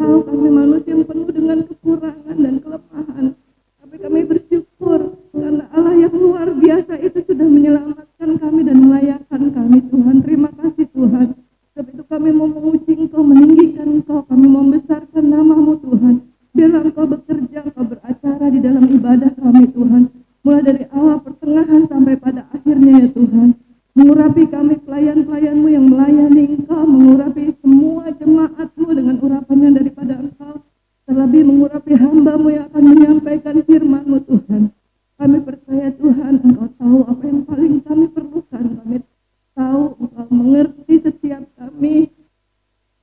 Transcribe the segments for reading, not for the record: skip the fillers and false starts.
tahu kami manusia yang penuh dengan kekurangan dan kelemahan. Tapi kami bersyukur karena Allah yang luar biasa itu sudah menyelamatkan kami dan melayakkan kami, Tuhan. Terima kasih, Tuhan. Sebab itu kami mau memuji Engkau, meninggikan Engkau, kami mau membesarkan nama-Mu, Tuhan. Biarlah Engkau bekerja, Engkau beracara di dalam ibadah kami, Tuhan. Mulai dari awal, pertengahan, sampai pada akhirnya, ya Tuhan. Mengurapi kami pelayan-pelayan-Mu yang melayani Engkau, mengurapi semua jemaat-Mu dengan urapannya daripada Engkau. Terlebih mengurapi hamba-Mu yang akan menyampaikan firman-Mu, Tuhan. Kami percaya, Tuhan, Engkau tahu apa yang paling kami perlukan. Kami tahu Engkau mengerti setiap kami,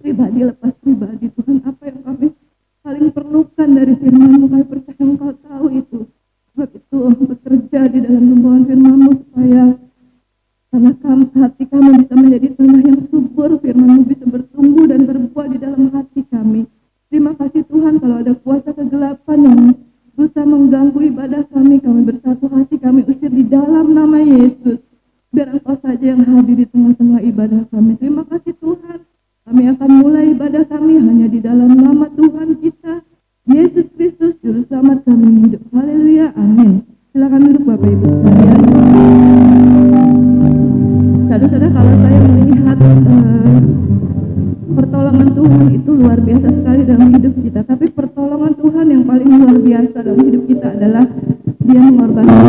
pribadi lepas pribadi, Tuhan. Apa yang kami paling perlukan dari firman-Mu, kami percaya Engkau tahu itu. Sebab itu bekerja di dalam pembawaan firman-Mu supaya karena hati kami bisa menjadi tanah yang subur, firman-Mu bisa bertumbuh dan berbuah di dalam hati kami. Terima kasih, Tuhan. Kalau ada kuasa kegelapan yang berusaha mengganggu ibadah kami bersatu hati, kami usir di dalam nama Yesus. Biar Engkau saja yang hadir di tengah-tengah ibadah kami. Terima kasih, Tuhan. Kami akan mulai ibadah kami hanya di dalam nama Tuhan kita, Yesus Kristus, Juru Selamat kami hidup. Haleluya, amin. Silakan duduk Bapak Ibu sekalian. Saudara-saudara, kalau saya melihat pertolongan Tuhan itu luar biasa sekali dalam hidup kita. Tapi pertolongan Tuhan yang paling luar biasa dalam hidup kita adalah Dia mengorbankan.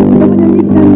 Kita menyanyikan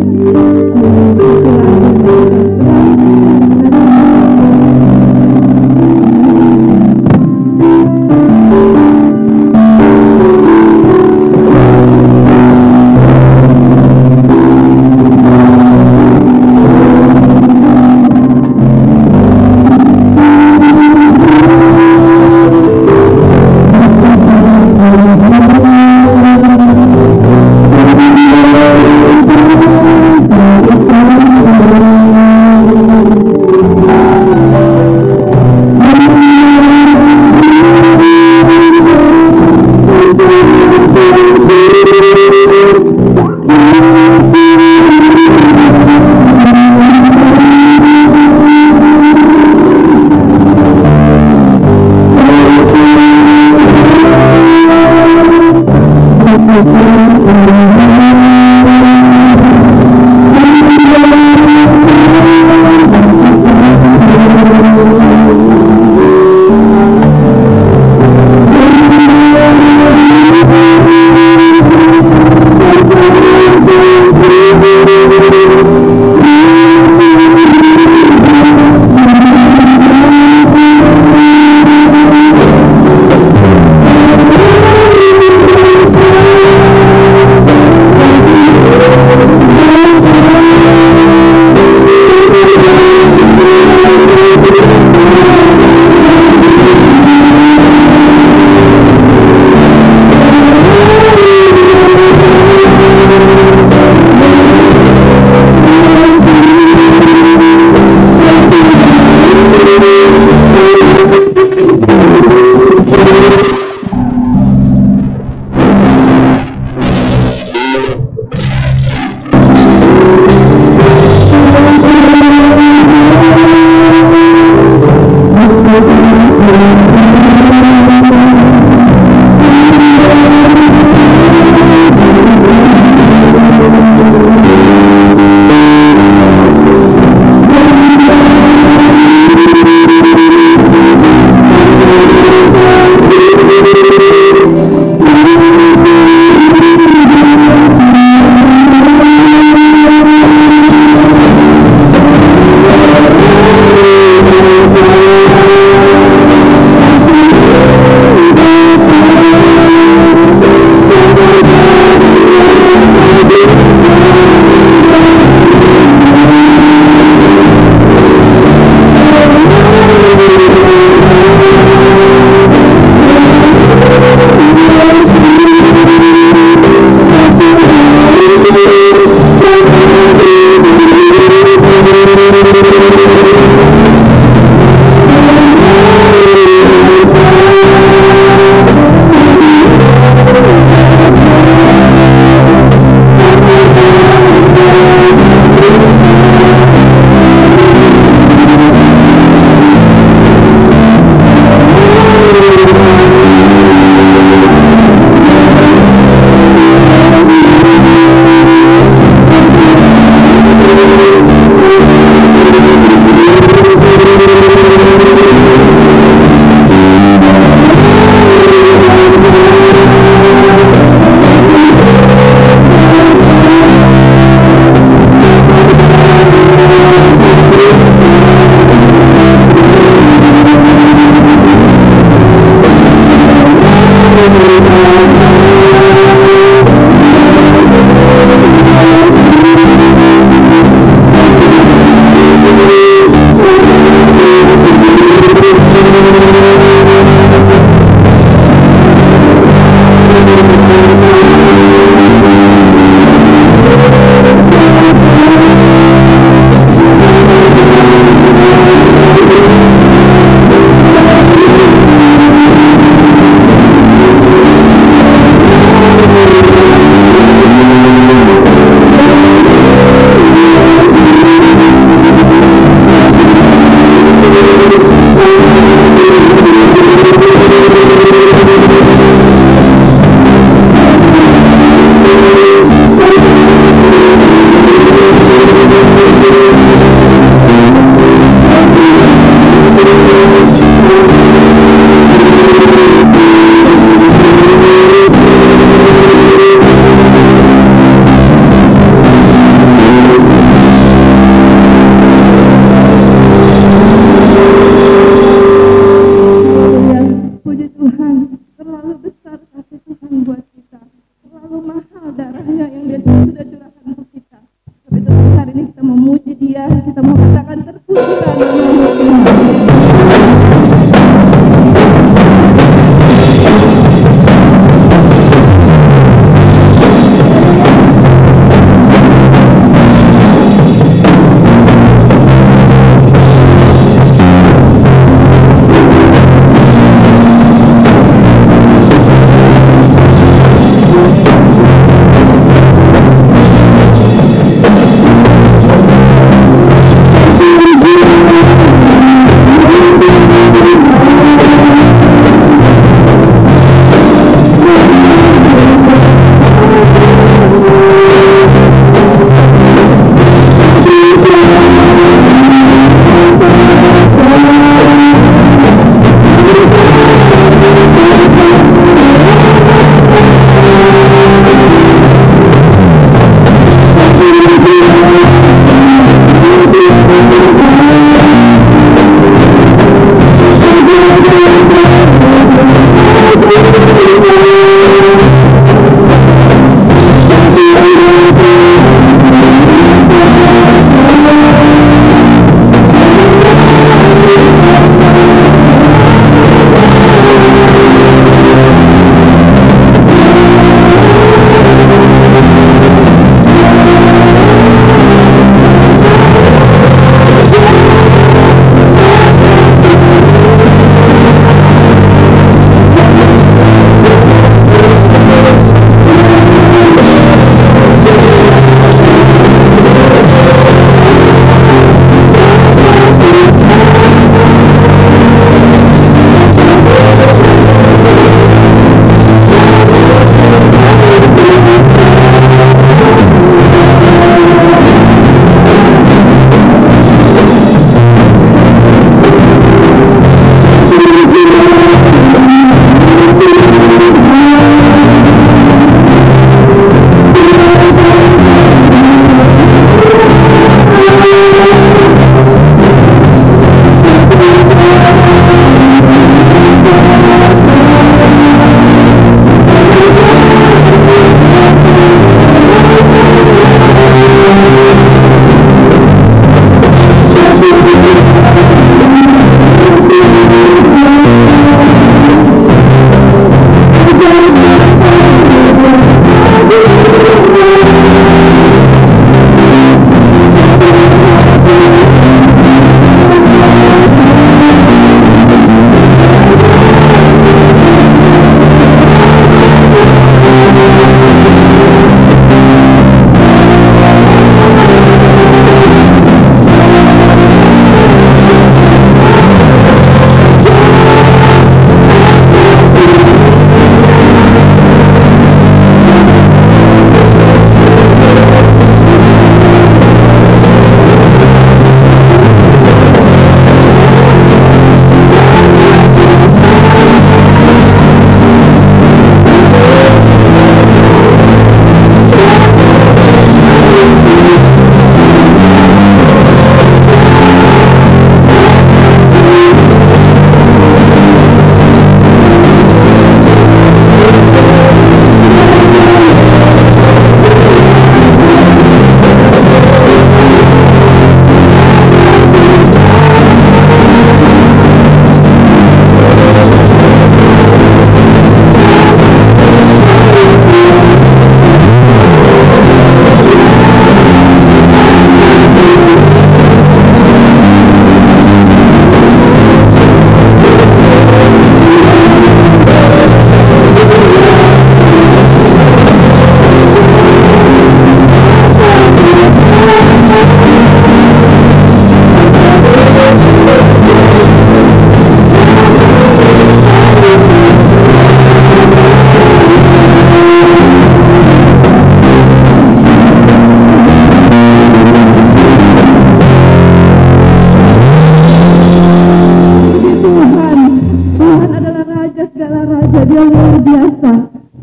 Allah yang luar biasa.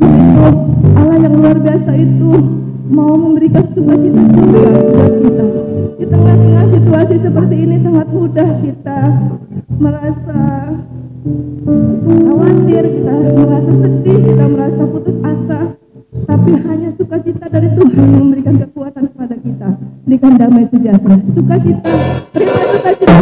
Begitu Allah yang luar biasa itu mau memberikan sukacita buat kita. Di tengah-tengah situasi seperti ini sangat mudah kita merasa khawatir, kita merasa sedih, kita merasa putus asa. Tapi hanya sukacita dari Tuhan yang memberikan kekuatan kepada kita, berikan damai sejahtera. Sukacita, terima sukacita.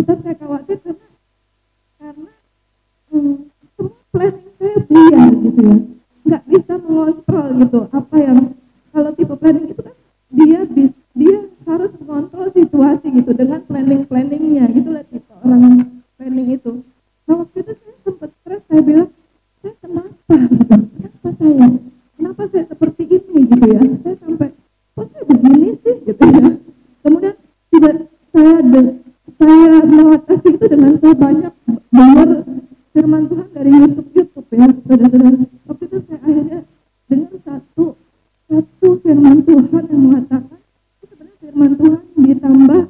ketakutan, saya khawatir karena semua planning saya buyar gitu ya, nggak bisa mengontrol gitu apa yang, kalau tipe planning itu kan dia harus mengontrol situasi gitu dengan planningnya gitu lah, tipe orang planning itu. Nah waktu itu saya sempat stres, saya bilang saya kenapa saya seperti ini gitu ya, saya sampai kok saya begini sih gitu ya. Kemudian tidak saya mengatasi itu dengan saya banyak dengar firman Tuhan dari YouTube ya, saudara-saudara. Waktu itu saya akhirnya dengar satu firman Tuhan yang mengatakan, itu sebenarnya firman Tuhan ditambah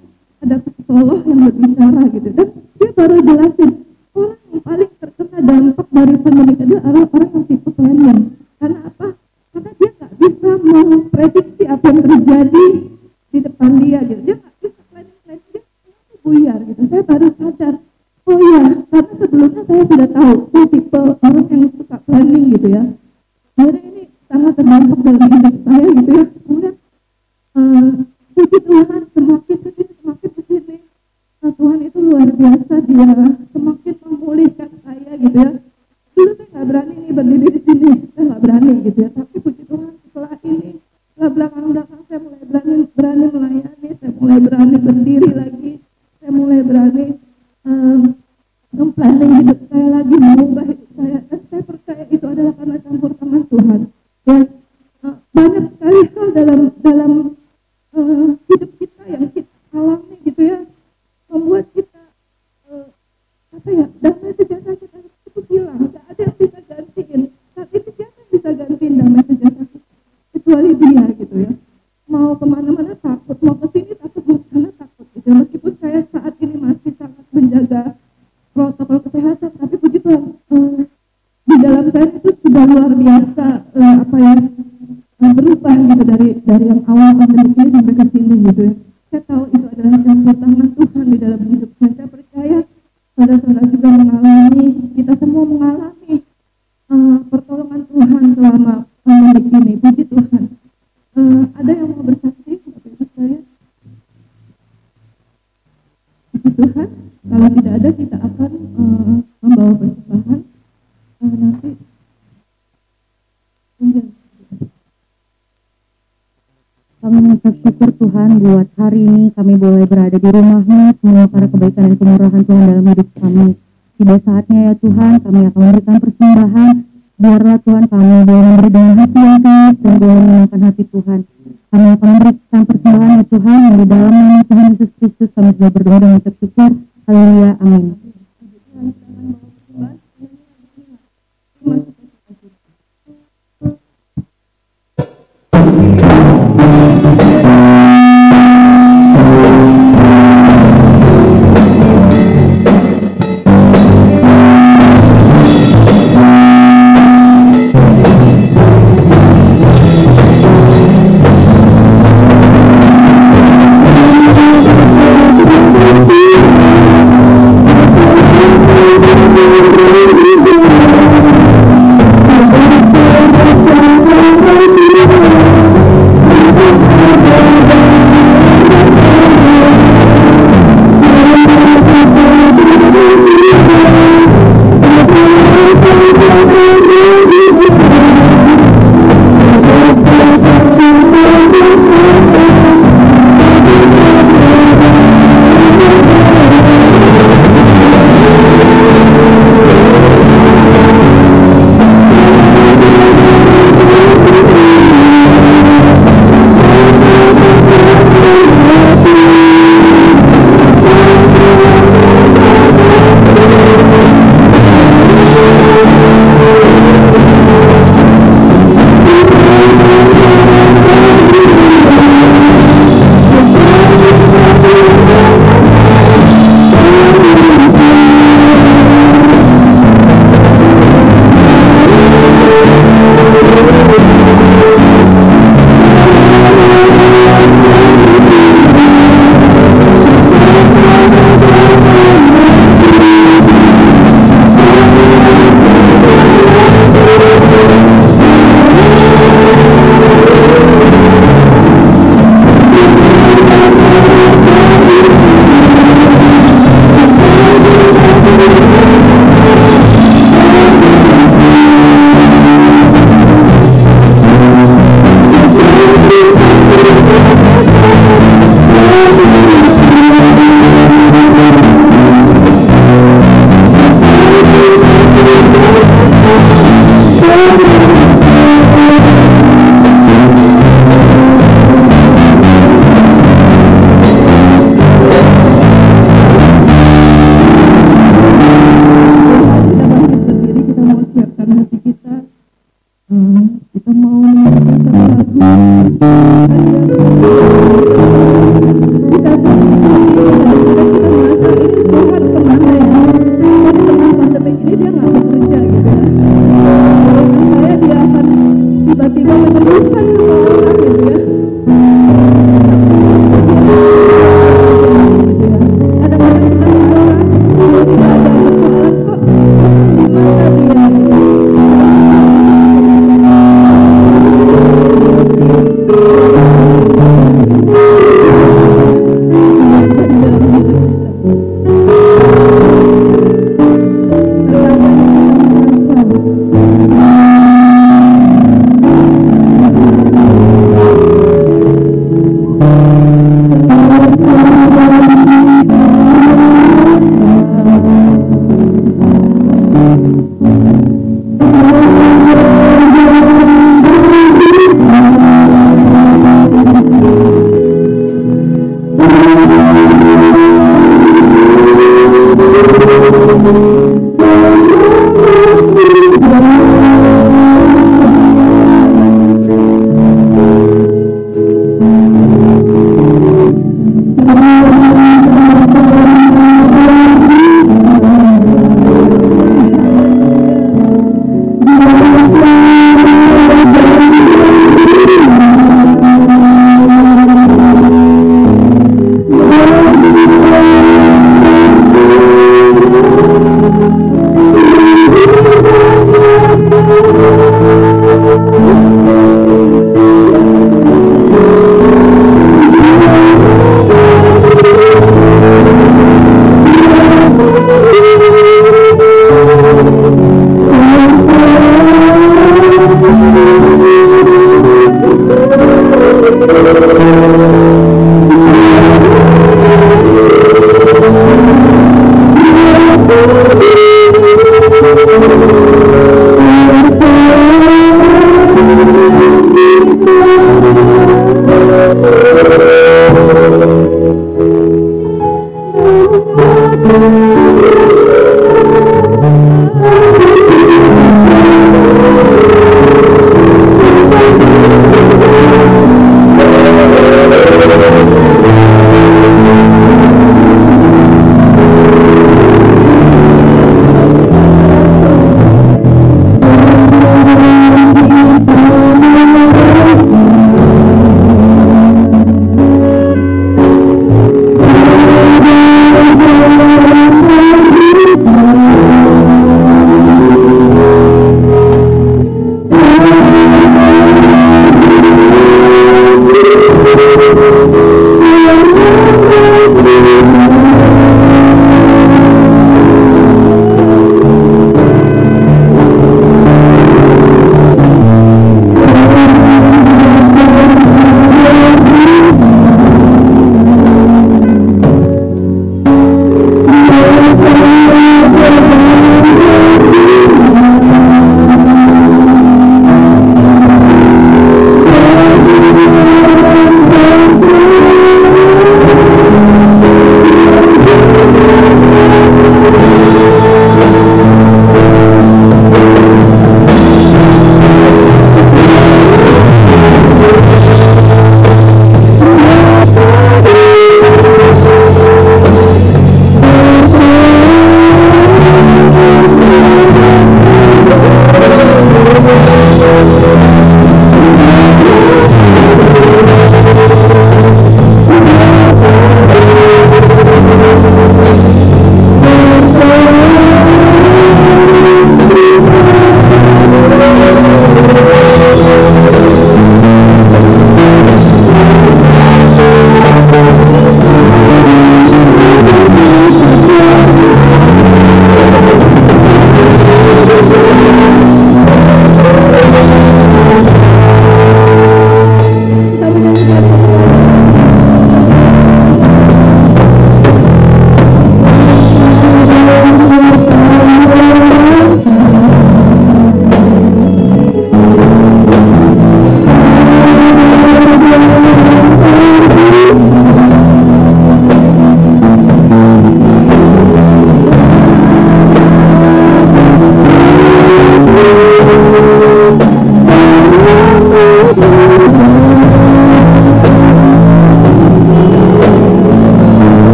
ada psikolog yang berbicara gitu, dan dia baru jelasin orang yang paling terkena dampak dari pandemi itu adalah orang yang tipe planning. Karena apa? Karena dia nggak bisa memprediksi apa yang terjadi di depan dia gitu, dia nggak bisa planning, dia buyar gitu. Saya baru sadar, oh iya, karena sebelumnya saya sudah tahu saya tipe orang yang suka planning gitu ya. Akhirnya ini sangat terdampak dalam hidup saya gitu ya. Kemudian puji Tuhan, semakin kesini Tuhan itu luar biasa, dia semakin memulihkan saya gitu ya. Dulu saya nggak berani nih berdiri di sini, saya nggak berani gitu ya. Tapi puji Tuhan setelah ini, setelah belakang saya mulai berani melayani, saya mulai berani berdiri lagi, saya mulai berani planning hidup saya lagi, mengubah hidup saya. Dan saya percaya itu adalah karena campur tangan Tuhan. Dan banyak sekali hal dalam hidup kita yang kita alami gitu ya, membuat kita damai sejahtera kita itu hilang, nggak ada yang bisa gantiin. Saat ini siapa yang bisa gantiin damai sejahtera kita kecuali Dia gitu ya. Mau kemana-mana takut, mau kesini takut, mau kesana takut gitu ya. Meskipun saya saat ini masih sangat menjaga protokol kesehatan, tapi puji Tuhan di dalam saya itu sudah luar biasa berubah gitu dari yang awal pandemi ini sampai ke sini gitu ya. Saya tahu itu adalah campur tangan Tuhan di dalam hidup saya. Saya percaya saudara-saudara juga mengalami, kita semua mengalami pertolongan Tuhan selama pandemi ini. Puji Tuhan. Ada yang mau bersaksi, Bapak Ibu sekalian? Puji Tuhan. Kalau tidak ada, kita akan membawa persembahan nanti. Kami mengucap syukur Tuhan buat hari ini kami boleh berada di rumah-Mu, semua para kebaikan dan kemurahan Tuhan dalam hidup kami. Tiba saatnya ya Tuhan, kami akan memberikan persembahan. Biarlah Tuhan kami boleh memberi dengan hati yang tulus dan boleh menyenangkan hati Tuhan. Kami akan memberikan persembahan ya Tuhan, yang di dalam nama Tuhan Yesus Kristus kami sudah berdoa dan mengucap syukur. Haleluya, amin.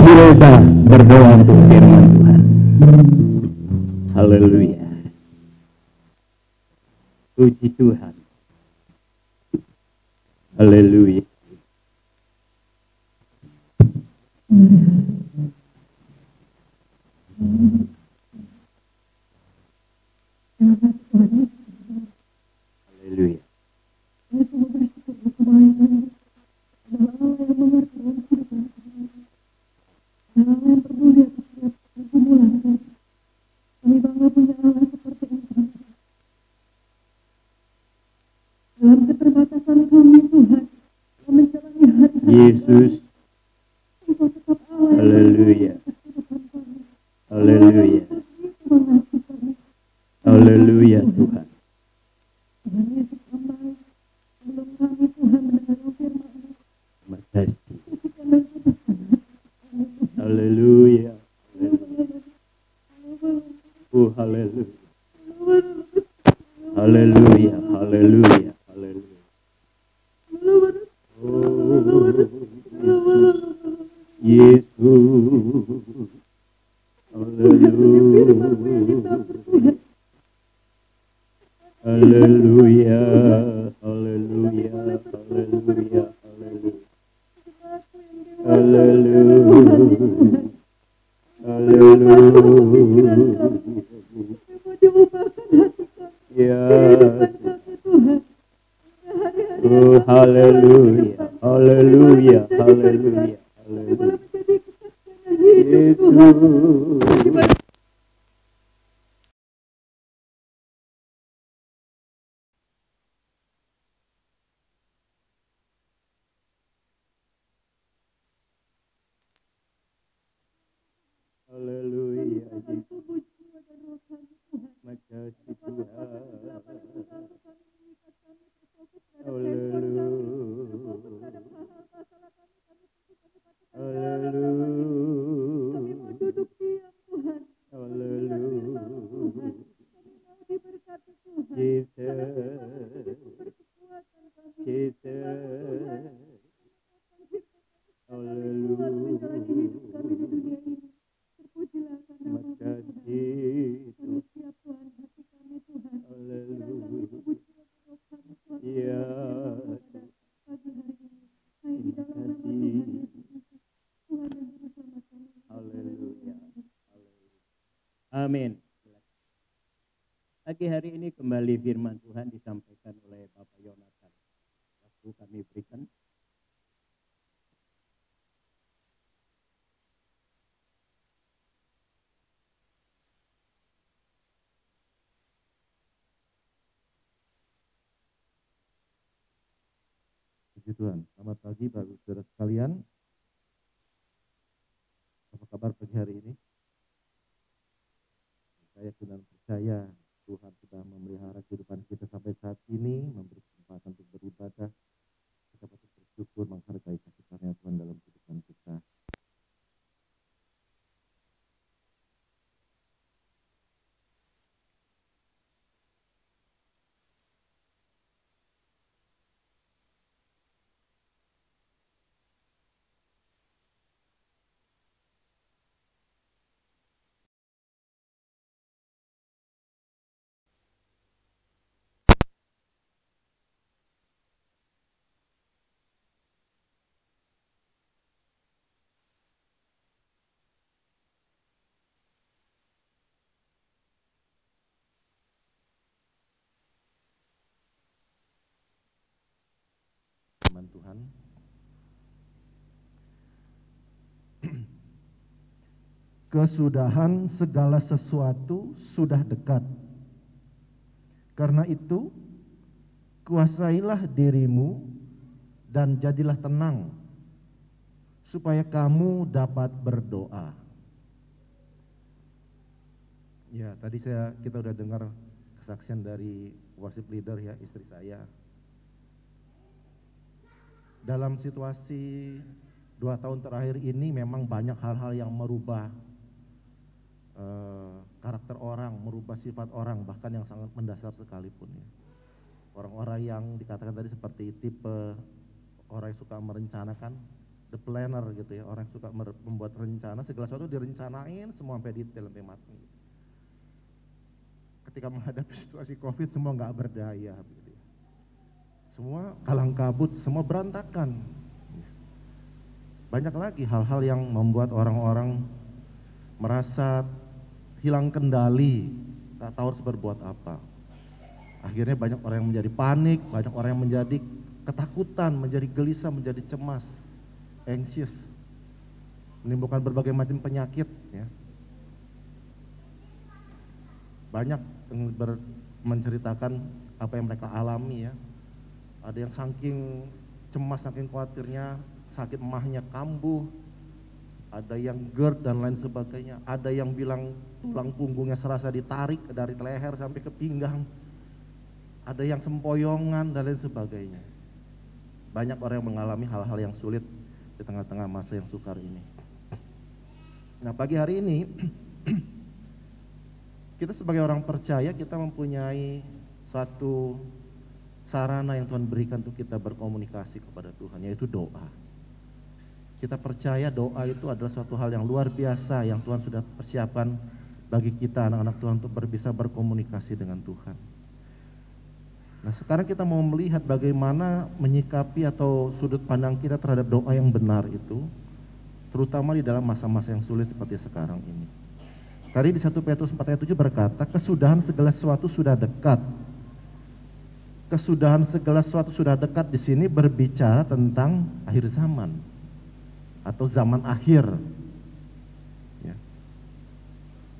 Hilda berdoa untuk firman Tuhan. Haleluya. Puji Tuhan. Haleluya. Haleluya. Allah yang peduli atas setiap pergumulan kami. Kami bangga punya Allah seperti Engkau. Dalam keterbatasan kami Tuhan, kami menjalani hari-hari Yesus. Engkau tetap Allah. Haleluya. Kami. Haleluya. Mengasihi kami. Haleluya Tuhan. Tuhan Yesus kembali sebelum kami Tuhan mendengar firman-Mu. Terima kasih. Haleluya. Oh haleluya. Haleluya. Haleluya. Haleluya. Oh Yesus. Haleluya. Haleluya. Haleluya. Haleluya. Haleluya. Haleluya. Ya. Oh haleluya. Haleluya. Haleluya. Haleluya. Yesus. Haleluya. Makasih Tuhan. Haleluya. Haleluya. Amin. Pagi hari ini kembali firman Tuhan disampaikan oleh Bapak Yonatan. Waktu kami berikan. Puji Tuhan. Selamat pagi Bapak Saudara sekalian. Apa kabar pagi hari ini? Saya benar percaya Tuhan sudah memelihara kehidupan kita sampai saat ini, memberi kesempatan untuk beribadah. Kita patut bersyukur menghargai kasih karunia Tuhan dalam kehidupan kita. firman Tuhan. Kesudahan segala sesuatu sudah dekat. Karena itu, kuasailah dirimu dan jadilah tenang, supaya kamu dapat berdoa. Ya, tadi kita udah dengar kesaksian dari worship leader ya, istri saya. Dalam situasi 2 tahun terakhir ini memang banyak hal-hal yang merubah karakter orang, merubah sifat orang, bahkan yang sangat mendasar sekalipun ya. Orang-orang yang dikatakan tadi seperti tipe orang yang suka merencanakan, the planner gitu ya, orang yang suka membuat rencana, segala sesuatu direncanain semua sampai detail, sampai matang gitu. Ketika menghadapi situasi COVID semua nggak berdaya gitu ya. Semua kalang kabut, semua berantakan. Banyak lagi hal-hal yang membuat orang-orang merasa hilang kendali, tak tahu harus berbuat apa. Akhirnya banyak orang yang menjadi panik, banyak orang yang menjadi ketakutan, menjadi gelisah, menjadi cemas, anxious, menimbulkan berbagai macam penyakit ya. Banyak yang menceritakan apa yang mereka alami ya. Ada yang saking cemas, saking khawatirnya, sakit emahnya kambuh, ada yang GERD dan lain sebagainya, ada yang bilang tulang punggungnya serasa ditarik dari leher sampai ke pinggang, ada yang sempoyongan dan lain sebagainya. Banyak orang yang mengalami hal-hal yang sulit di tengah-tengah masa yang sukar ini. Nah, pagi hari ini kita sebagai orang percaya, kita mempunyai satu sarana yang Tuhan berikan untuk kita berkomunikasi kepada Tuhan, yaitu doa. Kita percaya doa itu adalah suatu hal yang luar biasa yang Tuhan sudah persiapkan bagi kita anak-anak Tuhan untuk bisa berkomunikasi dengan Tuhan. Nah, sekarang kita mau melihat bagaimana menyikapi atau sudut pandang kita terhadap doa yang benar itu, terutama di dalam masa-masa yang sulit seperti sekarang ini. Tadi di 1 Petrus 4 ayat 7 berkata, kesudahan segala sesuatu sudah dekat. Kesudahan segala sesuatu sudah dekat di sini berbicara tentang akhir zaman atau zaman akhir. Ya.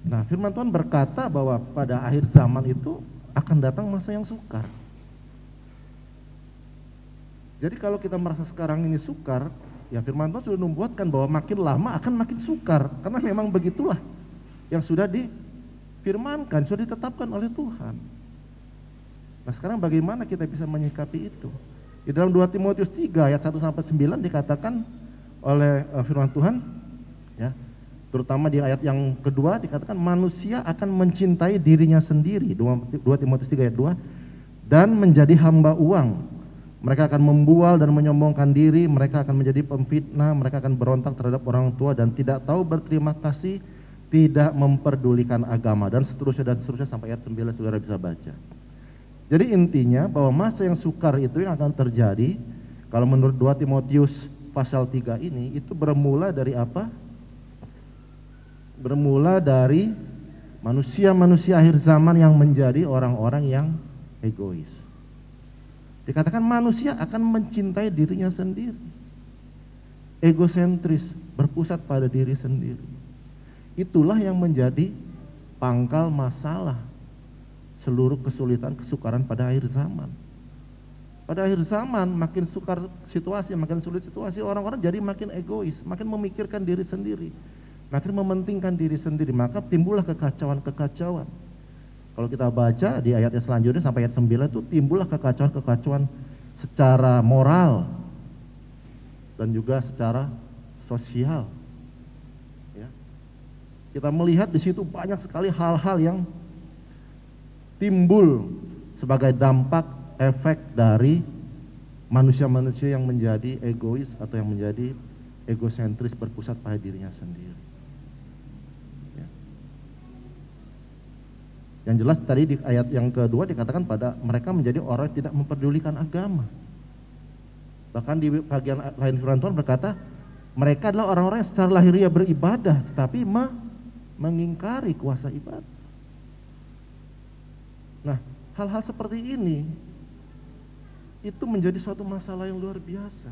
Nah, firman Tuhan berkata bahwa pada akhir zaman itu akan datang masa yang sukar. Jadi kalau kita merasa sekarang ini sukar, ya firman Tuhan sudah membuatkan bahwa makin lama akan makin sukar, karena memang begitulah yang sudah difirmankan, sudah ditetapkan oleh Tuhan. Nah, sekarang bagaimana kita bisa menyikapi itu? Di dalam 2 Timotius 3 ayat 1 sampai 9 dikatakan oleh firman Tuhan ya, terutama di ayat yang kedua dikatakan manusia akan mencintai dirinya sendiri, 2 Timotius 3 ayat 2, dan menjadi hamba uang. Mereka akan membual dan menyombongkan diri, mereka akan menjadi pemfitnah, mereka akan berontak terhadap orang tua dan tidak tahu berterima kasih, tidak memperdulikan agama, dan seterusnya sampai ayat 9 saudara bisa baca. Jadi intinya bahwa masa yang sukar itu yang akan terjadi kalau menurut 2 Timotius pasal 3 ini itu bermula dari apa? Bermula dari manusia-manusia akhir zaman yang menjadi orang-orang yang egois. Dikatakan manusia akan mencintai dirinya sendiri, egosentris, berpusat pada diri sendiri. Itulah yang menjadi pangkal masalah seluruh kesulitan, kesukaran pada akhir zaman. Pada akhir zaman makin sukar situasi, makin sulit situasi, orang-orang jadi makin egois, makin memikirkan diri sendiri, makin mementingkan diri sendiri, maka timbullah kekacauan-kekacauan. Kalau kita baca di ayat selanjutnya sampai ayat 9 itu timbullah kekacauan-kekacauan secara moral dan juga secara sosial. Ya. Kita melihat di situ banyak sekali hal-hal yang timbul sebagai dampak efek dari manusia-manusia yang menjadi egois atau yang menjadi egosentris, berpusat pada dirinya sendiri. Ya. Yang jelas tadi di ayat yang kedua dikatakan pada mereka menjadi orang yang tidak memperdulikan agama. Bahkan di bagian lain firman Tuhan berkata mereka adalah orang-orang yang secara lahiriah beribadah tetapi mengingkari kuasa ibadah. Nah, hal-hal seperti ini itu menjadi suatu masalah yang luar biasa.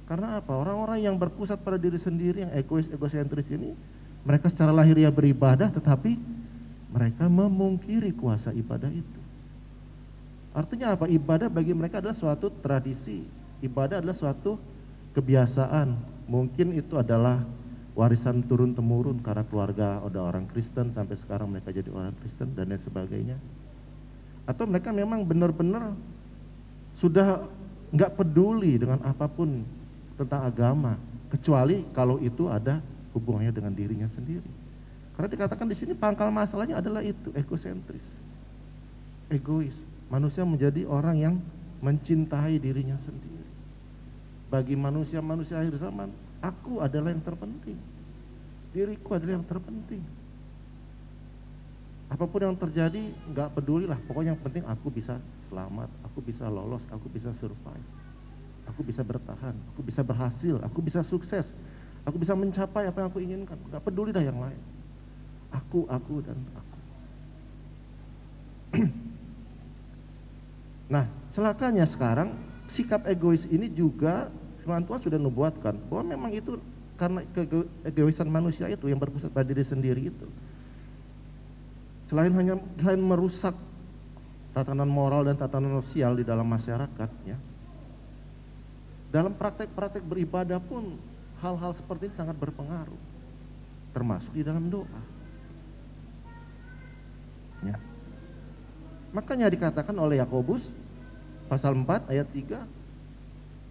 Karena apa? Orang-orang yang berpusat pada diri sendiri, yang egois, egosentris ini, mereka secara lahiriah beribadah, tetapi mereka memungkiri kuasa ibadah itu. Artinya apa? Ibadah bagi mereka adalah suatu tradisi. Ibadah adalah suatu kebiasaan. Mungkin itu adalah warisan turun-temurun karena keluarga ada orang Kristen, sampai sekarang mereka jadi orang Kristen dan lain sebagainya. Atau mereka memang benar-benar sudah nggak peduli dengan apapun tentang agama, kecuali kalau itu ada hubungannya dengan dirinya sendiri. Karena dikatakan di sini pangkal masalahnya adalah itu, egosentris, egois. Manusia menjadi orang yang mencintai dirinya sendiri. Bagi manusia-manusia akhir zaman, aku adalah yang terpenting, diriku adalah yang terpenting. Apapun yang terjadi nggak pedulilah, pokoknya yang penting aku bisa selamat, aku bisa lolos, aku bisa survive, aku bisa bertahan, aku bisa berhasil, aku bisa sukses, aku bisa mencapai apa yang aku inginkan. Nggak peduli dah yang lain, aku dan aku. Nah, celakanya sekarang sikap egois ini juga firman Tuhan sudah nubuatkan bahwa memang itu karena keegoisan manusia itu yang berpusat pada diri sendiri itu. Selain merusak tatanan moral dan tatanan sosial di dalam masyarakat, ya, dalam praktek-praktek beribadah pun hal-hal seperti ini sangat berpengaruh, termasuk di dalam doa. Ya. Makanya dikatakan oleh Yakobus pasal 4 ayat 3,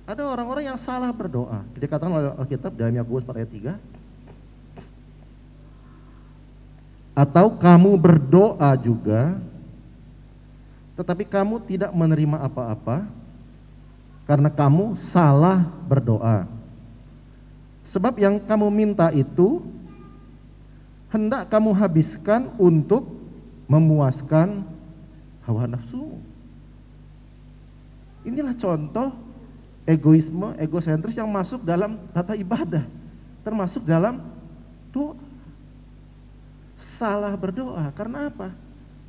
ada orang-orang yang salah berdoa. Dikatakan oleh Alkitab dalam Yakobus 4 ayat 3, atau kamu berdoa juga, tetapi kamu tidak menerima apa-apa karena kamu salah berdoa. Sebab yang kamu minta itu hendak kamu habiskan untuk memuaskan hawa nafsumu. Inilah contoh egoisme, egosentris yang masuk dalam tata ibadah, termasuk dalam doa. Salah berdoa, karena apa?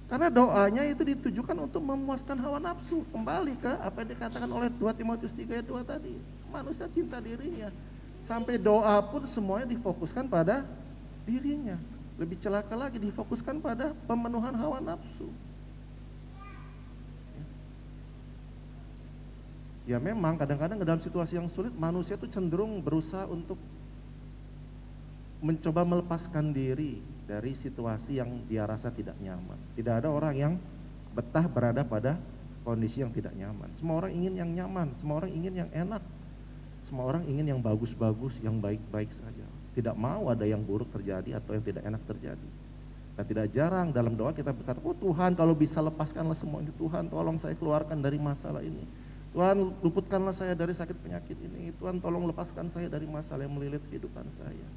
Karena doanya itu ditujukan untuk memuaskan hawa nafsu. Kembali ke apa yang dikatakan oleh 2 Timotius 3 ayat 2 tadi. Manusia cinta dirinya, sampai doa pun semuanya difokuskan pada dirinya. Lebih celaka lagi, difokuskan pada pemenuhan hawa nafsu. Ya memang kadang-kadang dalam situasi yang sulit manusia itu cenderung berusaha untuk mencoba melepaskan diri dari situasi yang dia rasa tidak nyaman. Tidak ada orang yang betah berada pada kondisi yang tidak nyaman. Semua orang ingin yang nyaman, semua orang ingin yang enak, semua orang ingin yang bagus-bagus, yang baik-baik saja. Tidak mau ada yang buruk terjadi atau yang tidak enak terjadi. Dan tidak jarang dalam doa kita berkata, oh Tuhan kalau bisa lepaskanlah semua ini, Tuhan tolong saya keluarkan dari masalah ini, Tuhan luputkanlah saya dari sakit penyakit ini, Tuhan tolong lepaskan saya dari masalah yang melilit kehidupan saya.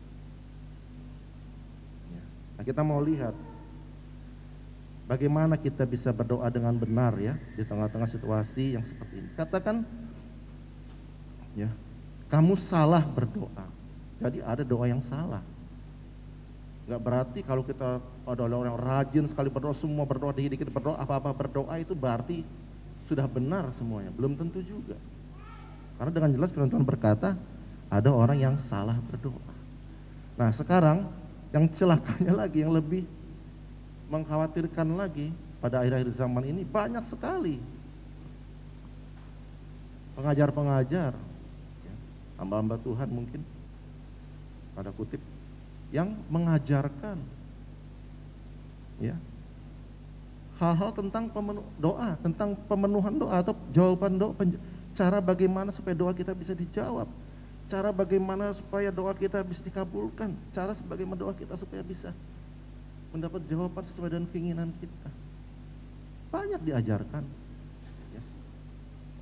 Nah, kita mau lihat bagaimana kita bisa berdoa dengan benar ya di tengah-tengah situasi yang seperti ini. Katakan ya, kamu salah berdoa. Jadi ada doa yang salah. Enggak berarti kalau kita ada orang yang rajin sekali berdoa, semua berdoa, dikit-dikit berdoa, apa-apa berdoa itu berarti sudah benar semuanya. Belum tentu juga. Karena dengan jelas firman Tuhan berkata ada orang yang salah berdoa. Nah, sekarang yang celakanya lagi, yang lebih mengkhawatirkan lagi pada akhir-akhir zaman ini, banyak sekali pengajar-pengajar, ya, hamba-hamba Tuhan mungkin, pada kutip, yang mengajarkan ya hal-hal tentang doa, tentang pemenuhan doa atau jawaban doa, cara bagaimana supaya doa kita bisa dijawab, cara bagaimana supaya doa kita bisa dikabulkan, cara bagaimana doa kita supaya bisa mendapat jawaban sesuai dengan keinginan kita. Banyak diajarkan ya.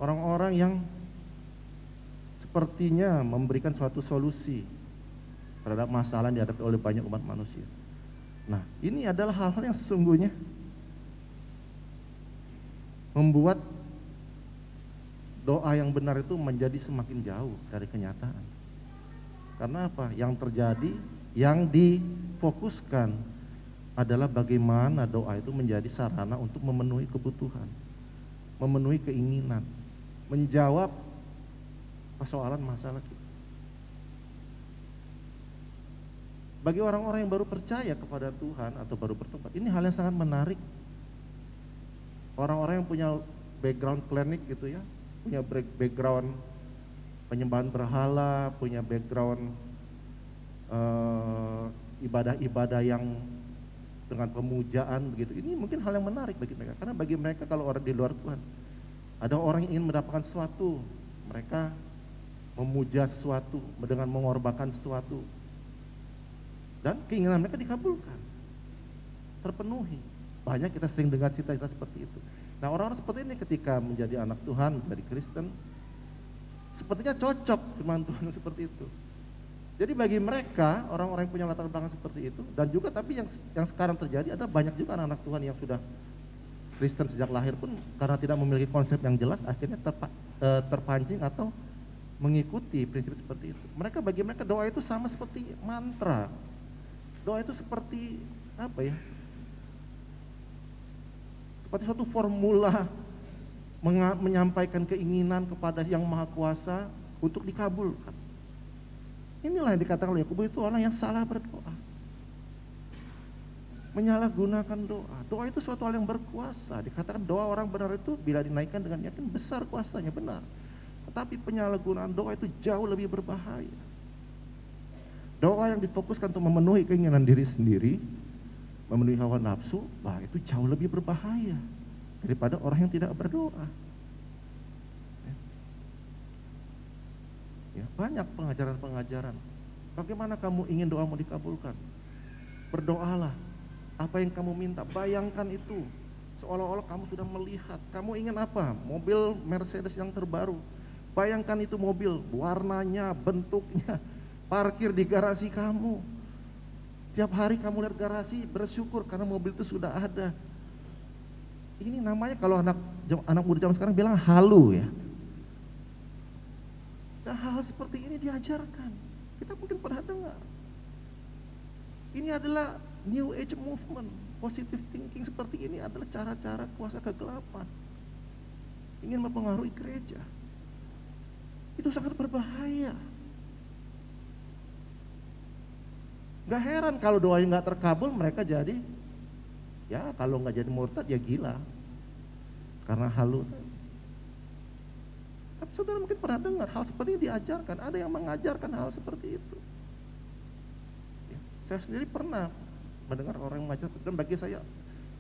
Orang-orang yang sepertinya memberikan suatu solusi terhadap masalah yang dihadapi oleh banyak umat manusia. Nah, ini adalah hal-hal yang sesungguhnya membuat doa yang benar itu menjadi semakin jauh dari kenyataan. Karena apa? Yang terjadi, yang difokuskan adalah bagaimana doa itu menjadi sarana untuk memenuhi kebutuhan, memenuhi keinginan, menjawab persoalan masalah kita. Bagi orang-orang yang baru percaya kepada Tuhan atau baru bertobat, ini hal yang sangat menarik. Orang-orang yang punya background klinik gitu ya, punya background penyembahan berhala, punya background ibadah-ibadah yang dengan pemujaan begitu. Ini mungkin hal yang menarik bagi mereka, karena bagi mereka kalau orang di luar Tuhan, ada orang yang ingin mendapatkan sesuatu, mereka memuja sesuatu dengan mengorbankan sesuatu, dan keinginan mereka dikabulkan, terpenuhi. Banyak kita sering dengar cerita-cerita seperti itu. Nah, orang-orang seperti ini ketika menjadi anak Tuhan, menjadi Kristen, sepertinya cocok firman Tuhan seperti itu. Jadi bagi mereka, orang-orang yang punya latar belakang seperti itu, dan juga tapi yang sekarang terjadi, ada banyak juga anak-anak Tuhan yang sudah Kristen sejak lahir pun karena tidak memiliki konsep yang jelas, akhirnya terpancing atau mengikuti prinsip seperti itu. Bagi mereka doa itu sama seperti mantra. Doa itu seperti apa ya? Seperti suatu formula menyampaikan keinginan kepada Yang Maha Kuasa untuk dikabulkan. Inilah yang dikatakan oleh Yakobus, itu orang yang salah berdoa, menyalahgunakan doa. Doa itu suatu hal yang berkuasa. Dikatakan doa orang benar itu bila dinaikkan dengan yakin besar kuasanya, benar. Tetapi penyalahgunaan doa itu jauh lebih berbahaya. Doa yang difokuskan untuk memenuhi keinginan diri sendiri, memenuhi hawa nafsu, itu jauh lebih berbahaya daripada orang yang tidak berdoa. Ya, banyak pengajaran-pengajaran. Bagaimana kamu ingin doamu dikabulkan? Berdoalah. Apa yang kamu minta, bayangkan itu. Seolah-olah kamu sudah melihat. Kamu ingin apa? Mobil Mercedes yang terbaru. Bayangkan itu mobil, warnanya, bentuknya, parkir di garasi kamu. Tiap hari kamu lihat garasi, bersyukur karena mobil itu sudah ada. Ini namanya kalau anak muda zaman sekarang bilang halu ya. Dan hal seperti ini diajarkan. Kita mungkin pernah dengar. Ini adalah New Age Movement. Positive thinking seperti ini adalah cara-cara kuasa kegelapan. Ingin mempengaruhi gereja. Itu sangat berbahaya. Gak heran kalau doanya gak terkabul, mereka jadi, ya kalau gak jadi murtad ya gila. Karena halu. Tapi saudara mungkin pernah dengar hal seperti ini diajarkan. Ada yang mengajarkan hal seperti itu. Ya, saya sendiri pernah mendengar orang yang mengajarkan. Dan bagi saya,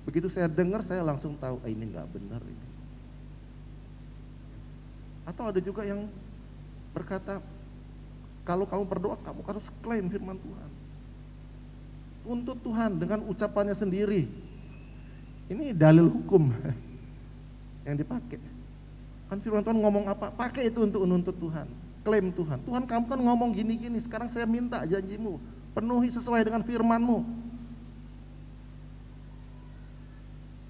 begitu saya dengar saya langsung tahu, ini gak benar ini. Atau ada juga yang berkata, kalau kamu berdoa kamu harus klaim firman Tuhan. Untuk Tuhan dengan ucapannya sendiri. Ini dalil hukum yang dipakai. Kan firman Tuhan ngomong apa? Pakai itu untuk menuntut Tuhan. Klaim Tuhan. Tuhan, kamu kan ngomong gini-gini, sekarang saya minta janjimu. Penuhi sesuai dengan firman-Mu.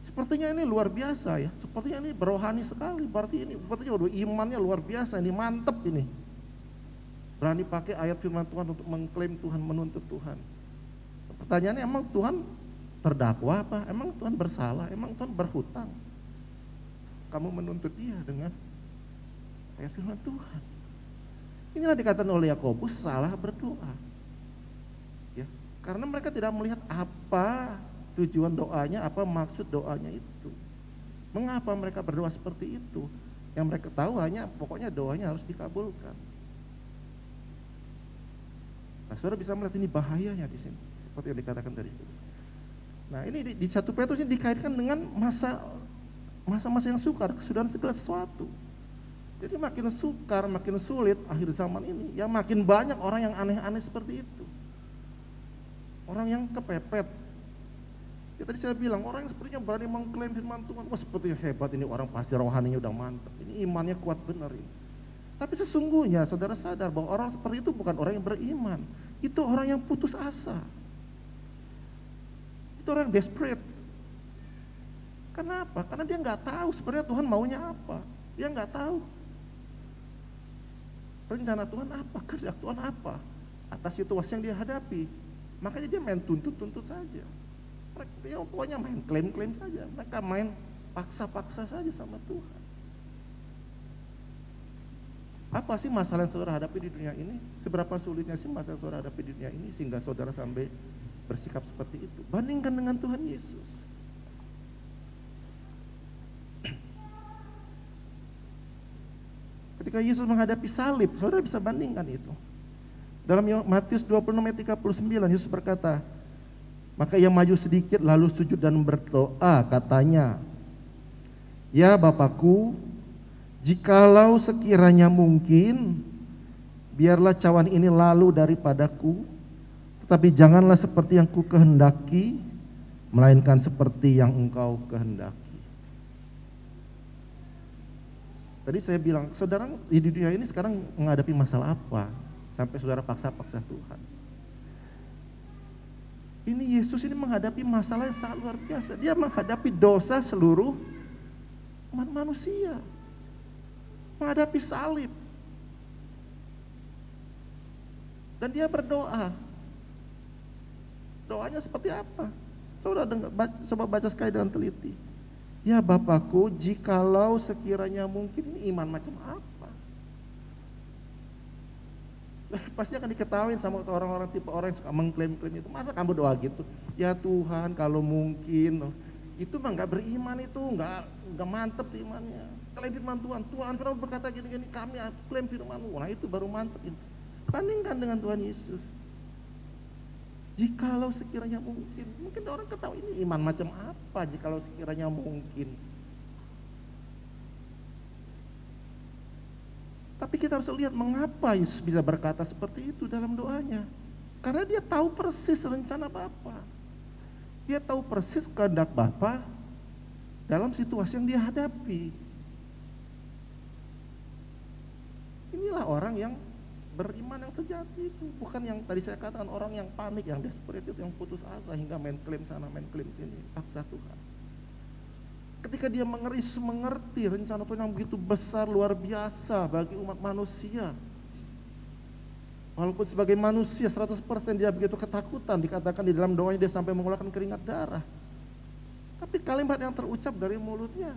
Sepertinya ini luar biasa ya. Sepertinya ini berohani sekali. Berarti ini sepertinya imannya luar biasa. Ini mantep ini. Berani pakai ayat firman Tuhan untuk mengklaim Tuhan, menuntut Tuhan. Pertanyaannya, emang Tuhan terdakwa apa? Emang Tuhan bersalah? Emang Tuhan berhutang? Kamu menuntut dia dengan ayat firman Tuhan. Inilah dikatakan oleh Yakobus salah berdoa. Ya, karena mereka tidak melihat apa tujuan doanya, apa maksud doanya itu. Mengapa mereka berdoa seperti itu? Yang mereka tahu hanya pokoknya doanya harus dikabulkan. Nah, saudara bisa melihat ini bahayanya di sini. Seperti yang dikatakan tadi. Nah, ini di 1 Petrus ini dikaitkan dengan masa-masa yang sukar, kesudahan segala sesuatu. Jadi makin sukar, makin sulit akhir zaman ini, ya makin banyak orang yang aneh-aneh seperti itu. Orang yang kepepet. Ya tadi saya bilang, orang yang sepertinya berani mengklaim firman Tuhan, wah sepertinya hebat ini orang, pasti rohaninya udah mantap. Ini imannya kuat benar ini. Tapi sesungguhnya saudara sadar bahwa orang seperti itu bukan orang yang beriman. Itu orang yang putus asa. Itu orang yang desperate. Kenapa? Karena dia nggak tahu sebenarnya Tuhan maunya apa. Dia nggak tahu. Rencana Tuhan apa? Kehendak Tuhan apa? Atas situasi yang dia hadapi. Makanya dia main tuntut-tuntut saja. Mereka pokoknya main klaim-klaim saja. Mereka main paksa-paksa saja sama Tuhan. Apa sih masalah yang saudara hadapi di dunia ini? Seberapa sulitnya sih masalah yang saudara hadapi di dunia ini sehingga saudara sampai bersikap seperti itu? Bandingkan dengan Tuhan Yesus. Ketika Yesus menghadapi salib, saudara bisa bandingkan itu. Dalam Matius 26 ayat 39, Yesus berkata, maka ia maju sedikit lalu sujud dan berdoa, katanya, ya Bapakku, jikalau sekiranya mungkin, biarlah cawan ini lalu daripadaku, tetapi janganlah seperti yang ku kehendaki, melainkan seperti yang Engkau kehendaki. Tadi saya bilang, saudara di dunia ini sekarang menghadapi masalah apa? Sampai saudara paksa-paksa Tuhan. Ini Yesus ini menghadapi masalah yang sangat luar biasa. Dia menghadapi dosa seluruh umat manusia. Menghadapi salib. Dan dia berdoa. Doanya seperti apa? Saudara coba baca sekali dengan teliti. Ya Bapakku, jikalau sekiranya mungkin, ini iman macam apa? Pasti akan diketahui sama orang-orang tipe orang yang suka mengklaim-klaim itu. Masa kamu doa gitu? Ya Tuhan kalau mungkin. Itu mah gak beriman itu, gak mantep imannya. Klaim firman Tuhan, Tuhan firman berkata gini-gini, kami klaim firman-Mu. Nah itu baru mantep. Bandingkan dengan Tuhan Yesus. Jikalau sekiranya mungkin orang ketahui ini iman macam apa jikalau sekiranya mungkin. Tapi kita harus lihat mengapa Yesus bisa berkata seperti itu dalam doanya. Karena dia tahu persis rencana Bapa. Dia tahu persis kehendak Bapa dalam situasi yang dia hadapi. Inilah orang yang beriman yang sejati itu. Bukan yang tadi saya katakan orang yang panik, yang desperate itu, yang putus asa hingga main klaim sana, main klaim sini. Paksa Tuhan. Ketika dia mengerti rencana Tuhan yang begitu besar, luar biasa bagi umat manusia. Walaupun sebagai manusia 100% dia begitu ketakutan, dikatakan di dalam doanya dia sampai mengeluarkan keringat darah. Tapi kalimat yang terucap dari mulutnya,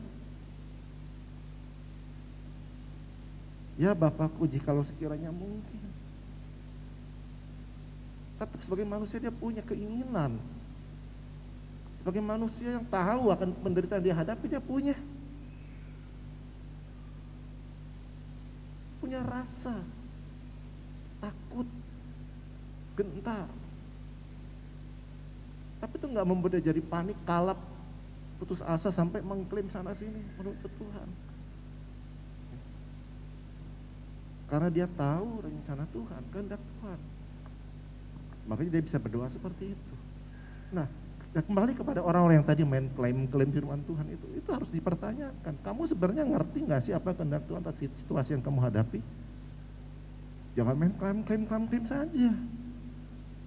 ya Bapakku jikalau sekiranya mungkin. Tetap sebagai manusia dia punya keinginan. Sebagai manusia yang tahu akan penderitaan dia hadapi, dia punya rasa takut, gentar. Tapi itu nggak membuat dia jadi panik, kalap, putus asa sampai mengklaim sana sini menuntut Tuhan. Karena dia tahu rencana Tuhan, kehendak Tuhan. Makanya dia bisa berdoa seperti itu. Nah, kembali kepada orang-orang yang tadi main klaim firman Tuhan itu harus dipertanyakan. Kamu sebenarnya ngerti nggak sih apa kehendak Tuhan atas situasi yang kamu hadapi? Jangan main klaim saja.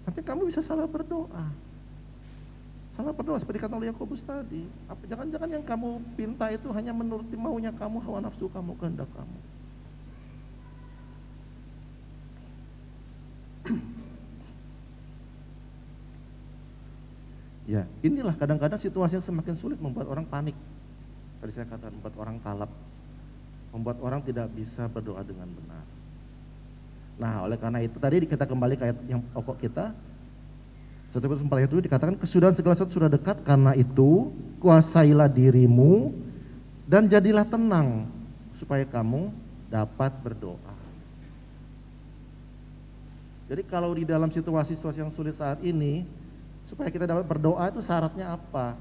Nanti kamu bisa salah berdoa. Salah berdoa seperti kata oleh Yakobus tadi. Jangan-jangan yang kamu pinta itu hanya menuruti maunya kamu, hawa nafsu kamu, kehendak kamu. Ya, inilah kadang-kadang situasi yang semakin sulit membuat orang panik. Tadi saya katakan membuat orang kalap, membuat orang tidak bisa berdoa dengan benar. Nah, oleh karena itu tadi kita kembali ke ayat yang pokok kita. 1 Petrus 4 ayat 7 dikatakan kesudahan segala sesuatu sudah dekat, karena itu kuasailah dirimu dan jadilah tenang supaya kamu dapat berdoa. Jadi kalau di dalam situasi-situasi yang sulit saat ini, supaya kita dapat berdoa itu syaratnya apa?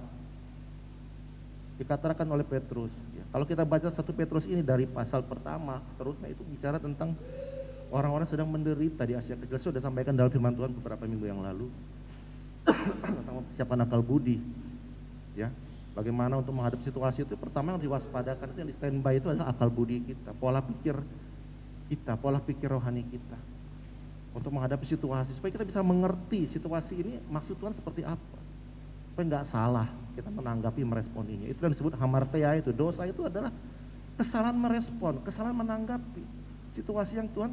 Dikatakan oleh Petrus. Ya, kalau kita baca 1 Petrus ini dari pasal pertama terusnya itu bicara tentang orang-orang sedang menderita di Asia Kecil. Sudah sampaikan dalam firman Tuhan beberapa minggu yang lalu tentang persiapan akal budi. Ya, bagaimana untuk menghadapi situasi itu? Pertama yang diwaspadakan itu yang di standby itu adalah akal budi kita, pola pikir kita, pola pikir rohani kita. Untuk menghadapi situasi, supaya kita bisa mengerti situasi ini maksud Tuhan seperti apa, supaya nggak salah kita menanggapi, meresponinya. Itu yang disebut hamartia, itu dosa itu adalah kesalahan merespon, kesalahan menanggapi situasi yang Tuhan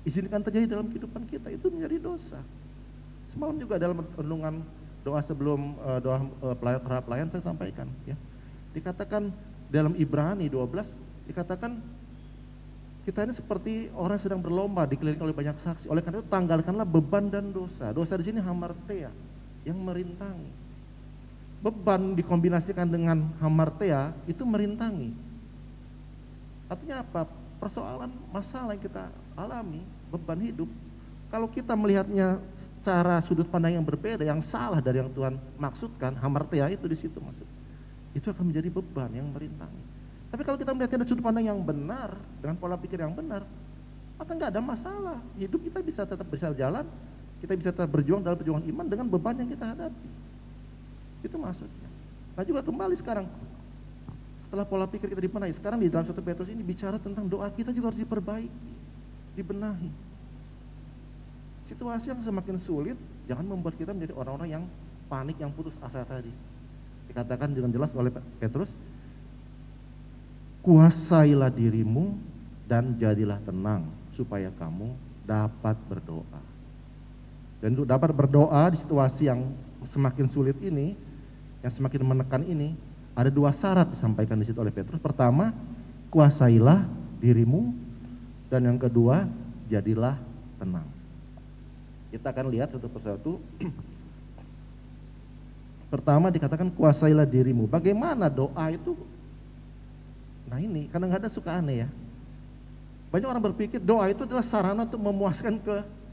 izinkan terjadi dalam kehidupan kita, itu menjadi dosa. Semalam juga dalam renungan doa sebelum doa pelayan saya sampaikan, ya, dikatakan dalam Ibrani 12 dikatakan Kita ini seperti orang sedang berlomba dikelilingi oleh banyak saksi. Oleh karena itu tanggalkanlah beban dan dosa. Dosa di sini hamartia, yang merintangi. Beban dikombinasikan dengan hamartia itu merintangi. Artinya apa? Persoalan masalah yang kita alami, beban hidup. Kalau kita melihatnya secara sudut pandang yang berbeda, yang salah dari yang Tuhan maksudkan, hamartia itu di situ maksud. Itu akan menjadi beban yang merintangi. Tapi kalau kita melihatnya dari sudut pandang yang benar, dengan pola pikir yang benar, maka nggak ada masalah. Hidup kita bisa tetap jalan, kita bisa tetap berjuang dalam perjuangan iman dengan beban yang kita hadapi. Itu maksudnya. Nah juga kembali sekarang, setelah pola pikir kita dibenahi, sekarang di dalam 1 Petrus ini bicara tentang doa kita juga harus diperbaiki, dibenahi. Situasi yang semakin sulit, jangan membuat kita menjadi orang-orang yang panik, yang putus asa tadi. Dikatakan dengan jelas oleh Petrus, kuasailah dirimu dan jadilah tenang supaya kamu dapat berdoa. Dan untuk dapat berdoa di situasi yang semakin sulit ini, yang semakin menekan ini, ada 2 syarat disampaikan di situ oleh Petrus. Pertama, kuasailah dirimu, dan yang kedua, jadilah tenang. Kita akan lihat satu persatu. Pertama dikatakan kuasailah dirimu. Bagaimana doa itu? Nah ini, kadang-kadang suka aneh ya. Banyak orang berpikir doa itu adalah sarana untuk memuaskan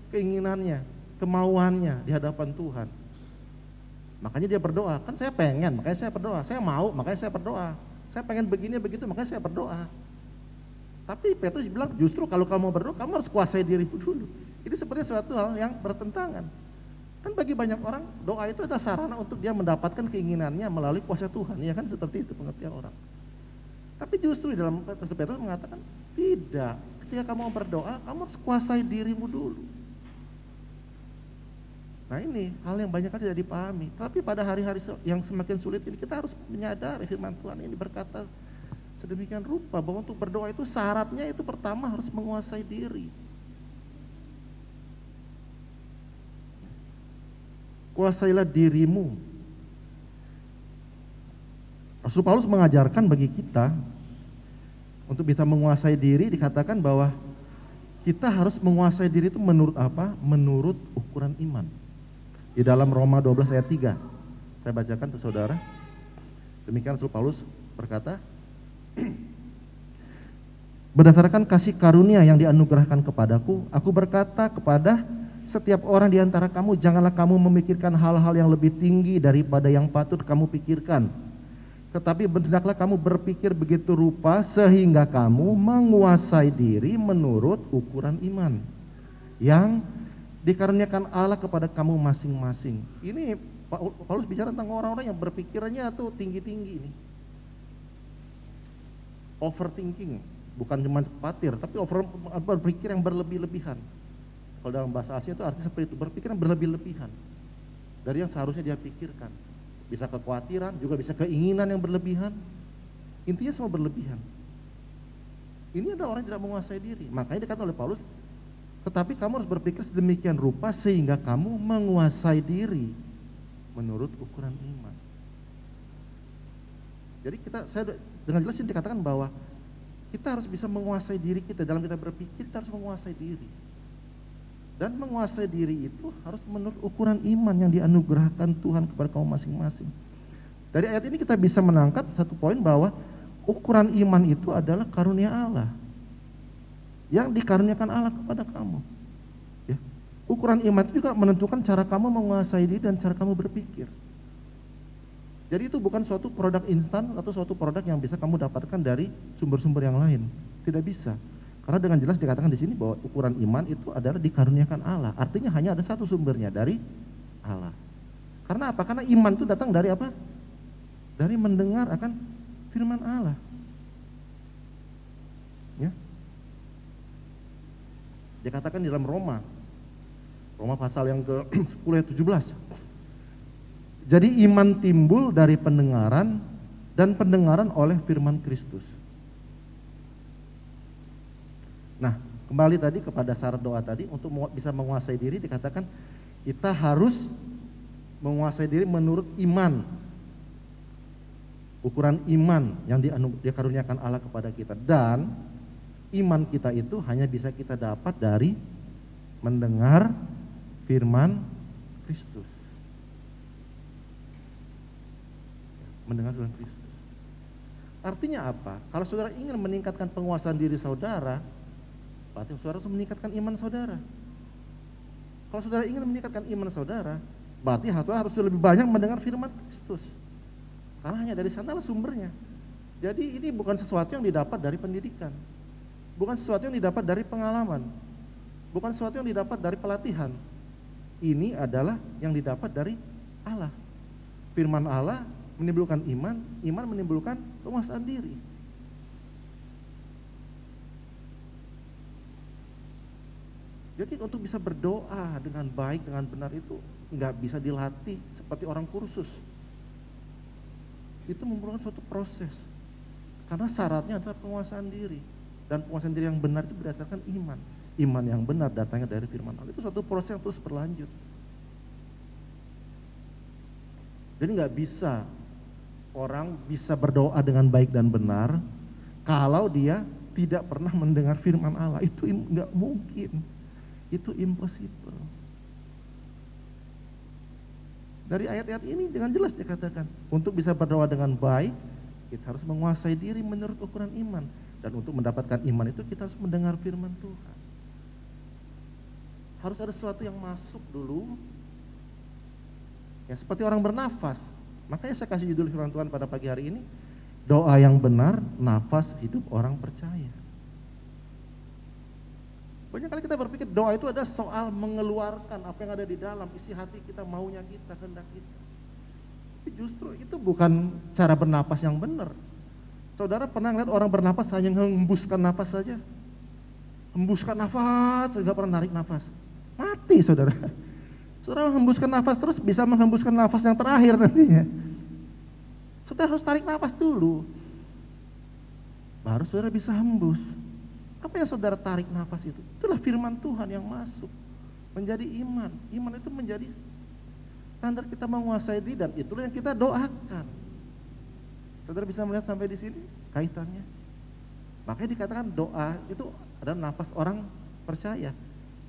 keinginannya, kemauannya di hadapan Tuhan. Makanya dia berdoa, kan saya pengen, makanya saya berdoa. Saya mau, makanya saya berdoa. Saya pengen begini, begitu, makanya saya berdoa. Tapi Petrus bilang justru kalau kamu berdoa, kamu harus kuasai dirimu dulu. Ini seperti suatu hal yang bertentangan. Kan bagi banyak orang, doa itu adalah sarana untuk dia mendapatkan keinginannya melalui kuasa Tuhan. Ya kan seperti itu pengertian orang. Tapi justru di dalam Petrus mengatakan tidak. Ketika kamu berdoa, kamu harus kuasai dirimu dulu. Nah ini hal yang banyak kali tidak dipahami. Tapi pada hari-hari yang semakin sulit ini kita harus menyadari firman Tuhan ini berkata sedemikian rupa bahwa untuk berdoa itu syaratnya itu pertama harus menguasai diri. Kuasailah dirimu. Rasul Paulus mengajarkan bagi kita untuk bisa menguasai diri, dikatakan bahwa kita harus menguasai diri itu menurut apa? Menurut ukuran iman. Di dalam Roma 12 ayat 3. Saya bacakan untuk saudara. Demikian Rasul Paulus berkata, berdasarkan kasih karunia yang dianugerahkan kepadaku, aku berkata kepada setiap orang di antara kamu, janganlah kamu memikirkan hal-hal yang lebih tinggi daripada yang patut kamu pikirkan. Tetapi hendaklah kamu berpikir begitu rupa sehingga kamu menguasai diri menurut ukuran iman yang dikaruniakan Allah kepada kamu masing-masing. Ini Paulus bicara tentang orang-orang yang berpikirannya tuh tinggi-tinggi ini. Overthinking, bukan cuma khawatir, tapi berpikir yang berlebih-lebihan. Kalau dalam bahasa Asia itu artinya seperti itu, berpikir yang berlebih-lebihan dari yang seharusnya dia pikirkan. Bisa kekhawatiran, juga bisa keinginan yang berlebihan. Intinya semua berlebihan. Ini ada orang yang tidak menguasai diri. Makanya dikatakan oleh Paulus, tetapi kamu harus berpikir sedemikian rupa sehingga kamu menguasai diri menurut ukuran iman. Jadi saya dengan jelas ini dikatakan bahwa kita harus bisa menguasai diri kita. Dalam kita berpikir, kita harus menguasai diri. Dan menguasai diri itu harus menurut ukuran iman yang dianugerahkan Tuhan kepada kamu masing-masing. Dari ayat ini kita bisa menangkap satu poin bahwa ukuran iman itu adalah karunia Allah. Yang dikaruniakan Allah kepada kamu. Ya. Ukuran iman itu juga menentukan cara kamu menguasai diri dan cara kamu berpikir. Jadi itu bukan suatu produk instan atau suatu produk yang bisa kamu dapatkan dari sumber-sumber yang lain. Tidak bisa. Karena dengan jelas dikatakan di sini bahwa ukuran iman itu adalah dikaruniakan Allah. Artinya hanya ada satu sumbernya, dari Allah. Karena apa? Karena iman itu datang dari apa? Dari mendengar akan firman Allah. Ya. Dikatakan di dalam Roma pasal yang ke-10 ayat 17. Jadi iman timbul dari pendengaran dan pendengaran oleh firman Kristus. Nah, kembali tadi kepada syarat doa tadi, untuk bisa menguasai diri dikatakan kita harus menguasai diri menurut iman. Ukuran iman yang dikaruniakan Allah kepada kita. Dan Iman kita itu hanya bisa kita dapat dari mendengar firman Kristus. Mendengar firman Kristus. Artinya apa? Kalau saudara ingin meningkatkan penguasaan diri saudara, berarti saudara harus meningkatkan iman saudara. Kalau saudara ingin meningkatkan iman saudara, berarti saudara harus lebih banyak mendengar firman Kristus. Karena hanya dari sanalah sumbernya. Jadi ini bukan sesuatu yang didapat dari pendidikan. Bukan sesuatu yang didapat dari pengalaman. Bukan sesuatu yang didapat dari pelatihan. Ini adalah yang didapat dari Allah. Firman Allah menimbulkan iman, iman menimbulkan penguasaan diri. Jadi untuk bisa berdoa dengan baik, dengan benar itu nggak bisa dilatih seperti orang kursus. Itu memerlukan suatu proses. Karena syaratnya adalah penguasaan diri. Dan penguasaan diri yang benar itu berdasarkan iman. Iman yang benar datangnya dari firman Allah. Itu suatu proses yang terus berlanjut. Jadi nggak bisa orang bisa berdoa dengan baik dan benar kalau dia tidak pernah mendengar firman Allah. Itu nggak mungkin. Itu impossible. Dari ayat-ayat ini dengan jelas dikatakan, untuk bisa berdoa dengan baik, kita harus menguasai diri menurut ukuran iman. Dan untuk mendapatkan iman itu kita harus mendengar firman Tuhan. Harus ada sesuatu yang masuk dulu. Ya seperti orang bernafas. Makanya saya kasih judul firman Tuhan pada pagi hari ini, doa yang benar, nafas hidup orang percaya. Banyak kali kita berpikir doa itu ada soal mengeluarkan apa yang ada di dalam isi hati kita, maunya kita, kehendak kita. Tapi justru itu bukan cara bernapas yang benar. Saudara pernah lihat orang bernapas hanya menghembuskan nafas saja? Hembuskan nafas, tidak pernah narik nafas. Mati saudara. Saudara menghembuskan nafas terus bisa menghembuskan nafas yang terakhir nantinya. Saudara harus tarik nafas dulu. Baru saudara bisa hembus. Apa yang saudara tarik nafas itu? Itulah firman Tuhan yang masuk. Menjadi iman. Iman itu menjadi standar kita menguasai diri dan itulah yang kita doakan. Saudara bisa melihat sampai di sini kaitannya. Makanya dikatakan doa itu adalah nafas orang percaya.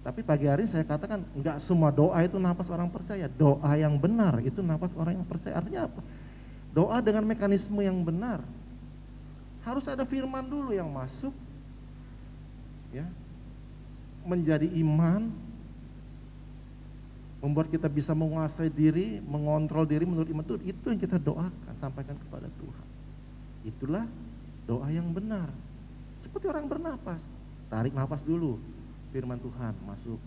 Tapi pagi hari saya katakan enggak semua doa itu nafas orang percaya. Doa yang benar itu nafas orang yang percaya. Artinya apa? Doa dengan mekanisme yang benar. Harus ada firman dulu yang masuk. Ya, menjadi iman, membuat kita bisa menguasai diri, mengontrol diri menurut iman itu yang kita doakan, sampaikan kepada Tuhan. Itulah doa yang benar. Seperti orang bernapas, tarik nafas dulu, firman Tuhan masuk,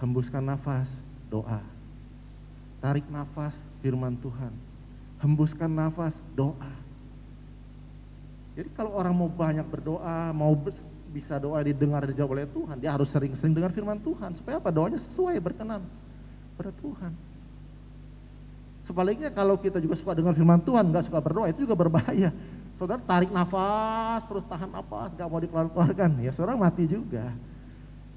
hembuskan nafas, doa. Tarik nafas, firman Tuhan, hembuskan nafas, doa. Jadi kalau orang mau banyak berdoa, mau bisa doa didengar dijawab oleh Tuhan, dia harus sering-sering dengar firman Tuhan supaya apa? Doanya sesuai berkenan pada Tuhan. Sebaliknya kalau kita juga suka dengar firman Tuhan, nggak suka berdoa, itu juga berbahaya. Saudara tarik nafas, terus tahan nafas, nggak mau dikeluarkan, ya saudara mati juga,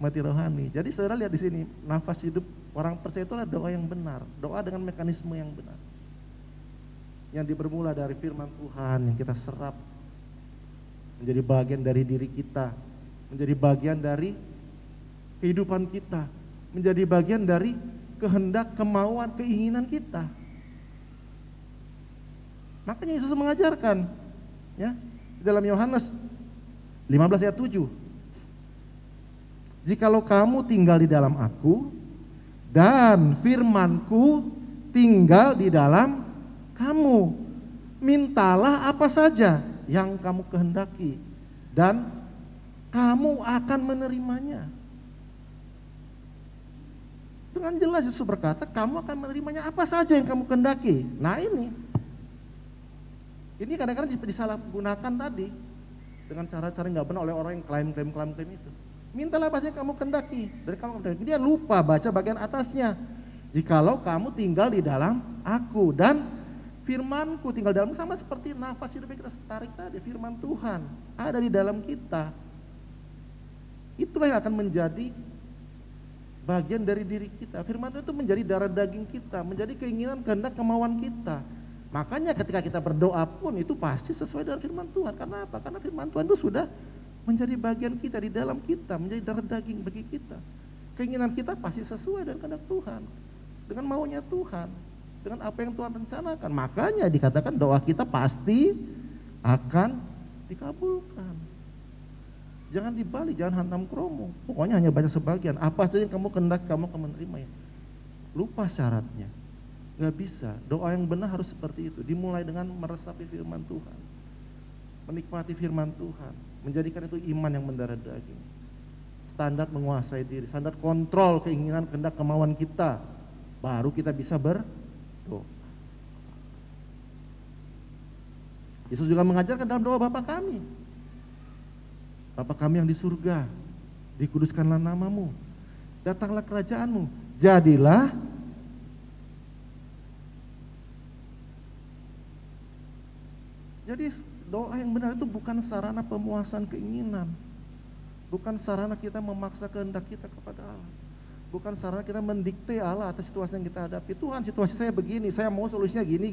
mati rohani. Jadi saudara lihat di sini, nafas hidup orang percaya itu adalah doa yang benar, doa dengan mekanisme yang benar, yang bermula dari firman Tuhan yang kita serap, menjadi bagian dari diri kita, menjadi bagian dari kehidupan kita, menjadi bagian dari kehendak, kemauan, keinginan kita. Makanya Yesus mengajarkan, ya, dalam Yohanes 15 ayat 7. Jikalau kamu tinggal di dalam aku dan firmanku tinggal di dalam kamu, mintalah apa saja yang kamu kehendaki dan kamu akan menerimanya. Dengan jelas Yesus berkata, kamu akan menerimanya apa saja yang kamu kehendaki. Nah ini kadang-kadang disalahgunakan tadi dengan cara-cara nggak benar oleh orang yang klaim itu. Mintalah apa saja yang kamu kehendaki dari kamu kehendaki. Dia lupa baca bagian atasnya. Jikalau kamu tinggal di dalam aku dan firmanku tinggal dalam, sama seperti nafas hidup yang kita tarik tadi, firman Tuhan ada di dalam kita. Itulah yang akan menjadi bagian dari diri kita. Firman Tuhan itu menjadi darah daging kita, menjadi keinginan, kehendak, kemauan kita. Makanya ketika kita berdoa pun itu pasti sesuai dengan firman Tuhan. Karena apa? Karena firman Tuhan itu sudah menjadi bagian kita, di dalam kita, menjadi darah daging bagi kita. Keinginan kita pasti sesuai dengan kehendak Tuhan, dengan maunya Tuhan, dengan apa yang Tuhan rencanakan. Makanya dikatakan doa kita pasti akan dikabulkan. Jangan dibalik, jangan hantam kromo. Pokoknya hanya baca sebagian. Apa saja yang kamu kehendaki, kamu akan menerima ya. Lupa syaratnya. Gak bisa. Doa yang benar harus seperti itu. Dimulai dengan meresapi firman Tuhan, menikmati firman Tuhan, menjadikan itu iman yang mendarah daging. Standar menguasai diri, standar kontrol keinginan, kehendak, kemauan kita. Baru kita bisa berdoa. Yesus juga mengajarkan dalam doa Bapa kami. Bapa kami yang di surga, dikuduskanlah namamu, datanglah kerajaanmu, jadilah Jadi doa yang benar itu bukan sarana pemuasan keinginan, bukan sarana kita memaksa kehendak kita kepada Allah, bukan sarana kita mendikte Allah atas situasi yang kita hadapi. Tuhan, situasi saya begini, saya mau solusinya gini,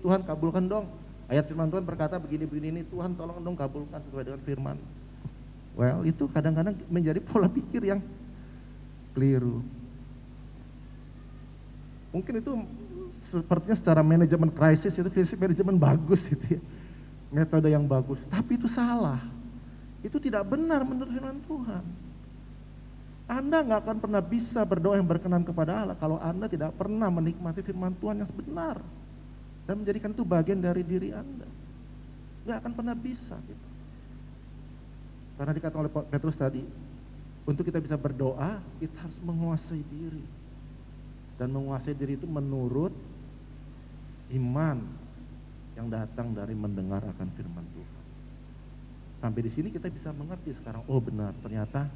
Tuhan kabulkan dong. Ayat firman Tuhan berkata begini, Tuhan tolong dong kabulkan sesuai dengan firman. Well, itu kadang-kadang menjadi pola pikir yang keliru. Mungkin itu sepertinya secara manajemen krisis itu krisis manajemen bagus gitu ya. Metode yang bagus, tapi itu salah. Itu tidak benar menurut firman Tuhan. Anda nggak akan pernah bisa berdoa yang berkenan kepada Allah kalau Anda tidak pernah menikmati firman Tuhan yang benar dan menjadikan itu bagian dari diri Anda. Nggak akan pernah bisa gitu. Karena dikatakan oleh Petrus tadi, untuk kita bisa berdoa, kita harus menguasai diri. Dan menguasai diri itu menurut iman yang datang dari mendengar akan firman Tuhan. Sampai di sini kita bisa mengerti sekarang, oh benar, ternyata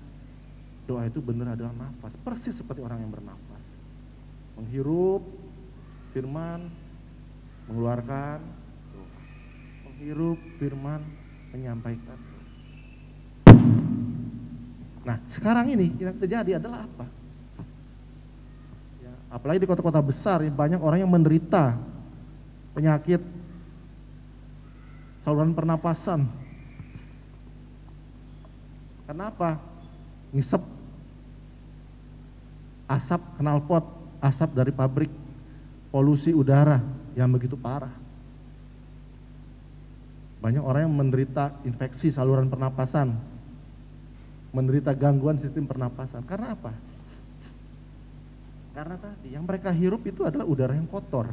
doa itu benar adalah nafas, persis seperti orang yang bernafas. Menghirup firman, mengeluarkan doa. Menghirup firman, menyampaikan doa. Nah, sekarang ini yang terjadi adalah apa? Ya, apalagi di kota-kota besar, banyak orang yang menderita penyakit saluran pernapasan. Kenapa? Ngisep asap knalpot, asap dari pabrik, polusi udara yang begitu parah. Banyak orang yang menderita infeksi saluran pernapasan, menderita gangguan sistem pernapasan. Karena apa? Karena tadi yang mereka hirup itu adalah udara yang kotor,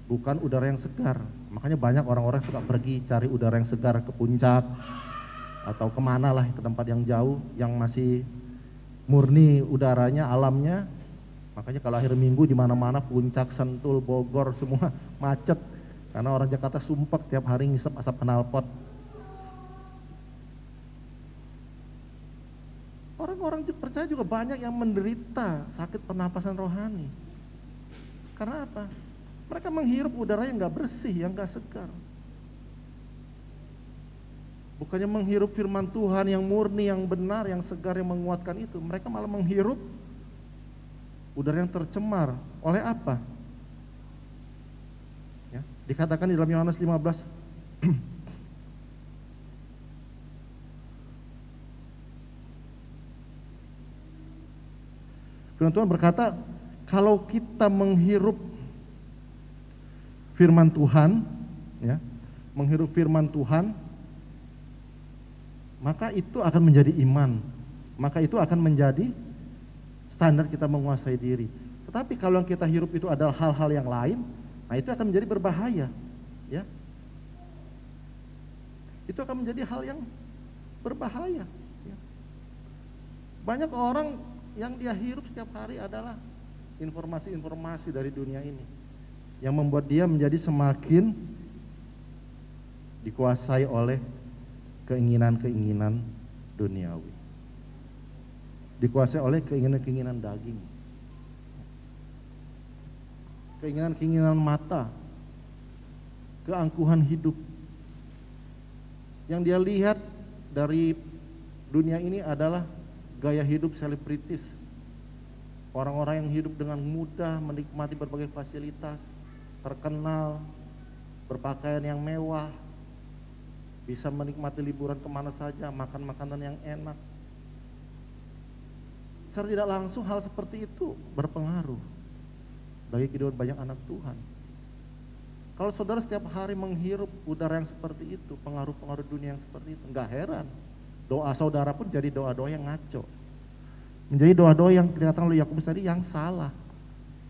bukan udara yang segar. Makanya banyak orang-orang suka pergi cari udara yang segar ke puncak atau kemana lah, ke tempat yang jauh yang masih murni udaranya, alamnya. Makanya kalau akhir minggu di mana-mana, Puncak, Sentul, Bogor semua macet karena orang Jakarta sumpek tiap hari ngisep asap knalpot. Orang-orang percaya juga banyak yang menderita sakit pernapasan rohani. Karena apa? Mereka menghirup udara yang gak bersih, yang gak segar. Bukannya menghirup firman Tuhan yang murni, yang benar, yang segar, yang menguatkan itu. Mereka malah menghirup udara yang tercemar. Oleh apa? Ya, dikatakan di dalam Yohanes 15. Firman Tuhan berkata, kalau kita menghirup firman Tuhan, ya, menghirup firman Tuhan, maka itu akan menjadi iman, maka itu akan menjadi standar kita menguasai diri. Tetapi kalau yang kita hirup itu adalah hal-hal yang lain, nah itu akan menjadi berbahaya, ya. Itu akan menjadi hal yang berbahaya. Ya. Banyak orang yang dia hirup setiap hari adalah informasi-informasi dari dunia ini, yang membuat dia menjadi semakin dikuasai oleh keinginan-keinginan duniawi, dikuasai oleh keinginan-keinginan daging, keinginan-keinginan mata, keangkuhan hidup. Yang dia lihat dari dunia ini adalah gaya hidup selebritis, orang-orang yang hidup dengan mudah, menikmati berbagai fasilitas, terkenal, berpakaian yang mewah, bisa menikmati liburan kemana saja, makan makanan yang enak. Secara tidak langsung hal seperti itu berpengaruh bagi kehidupan banyak anak Tuhan. Kalau saudara setiap hari menghirup udara yang seperti itu, pengaruh-pengaruh dunia yang seperti itu, enggak heran doa saudara pun jadi doa-doa yang ngaco. Menjadi doa-doa yang dikatakan oleh Yakobus tadi yang salah.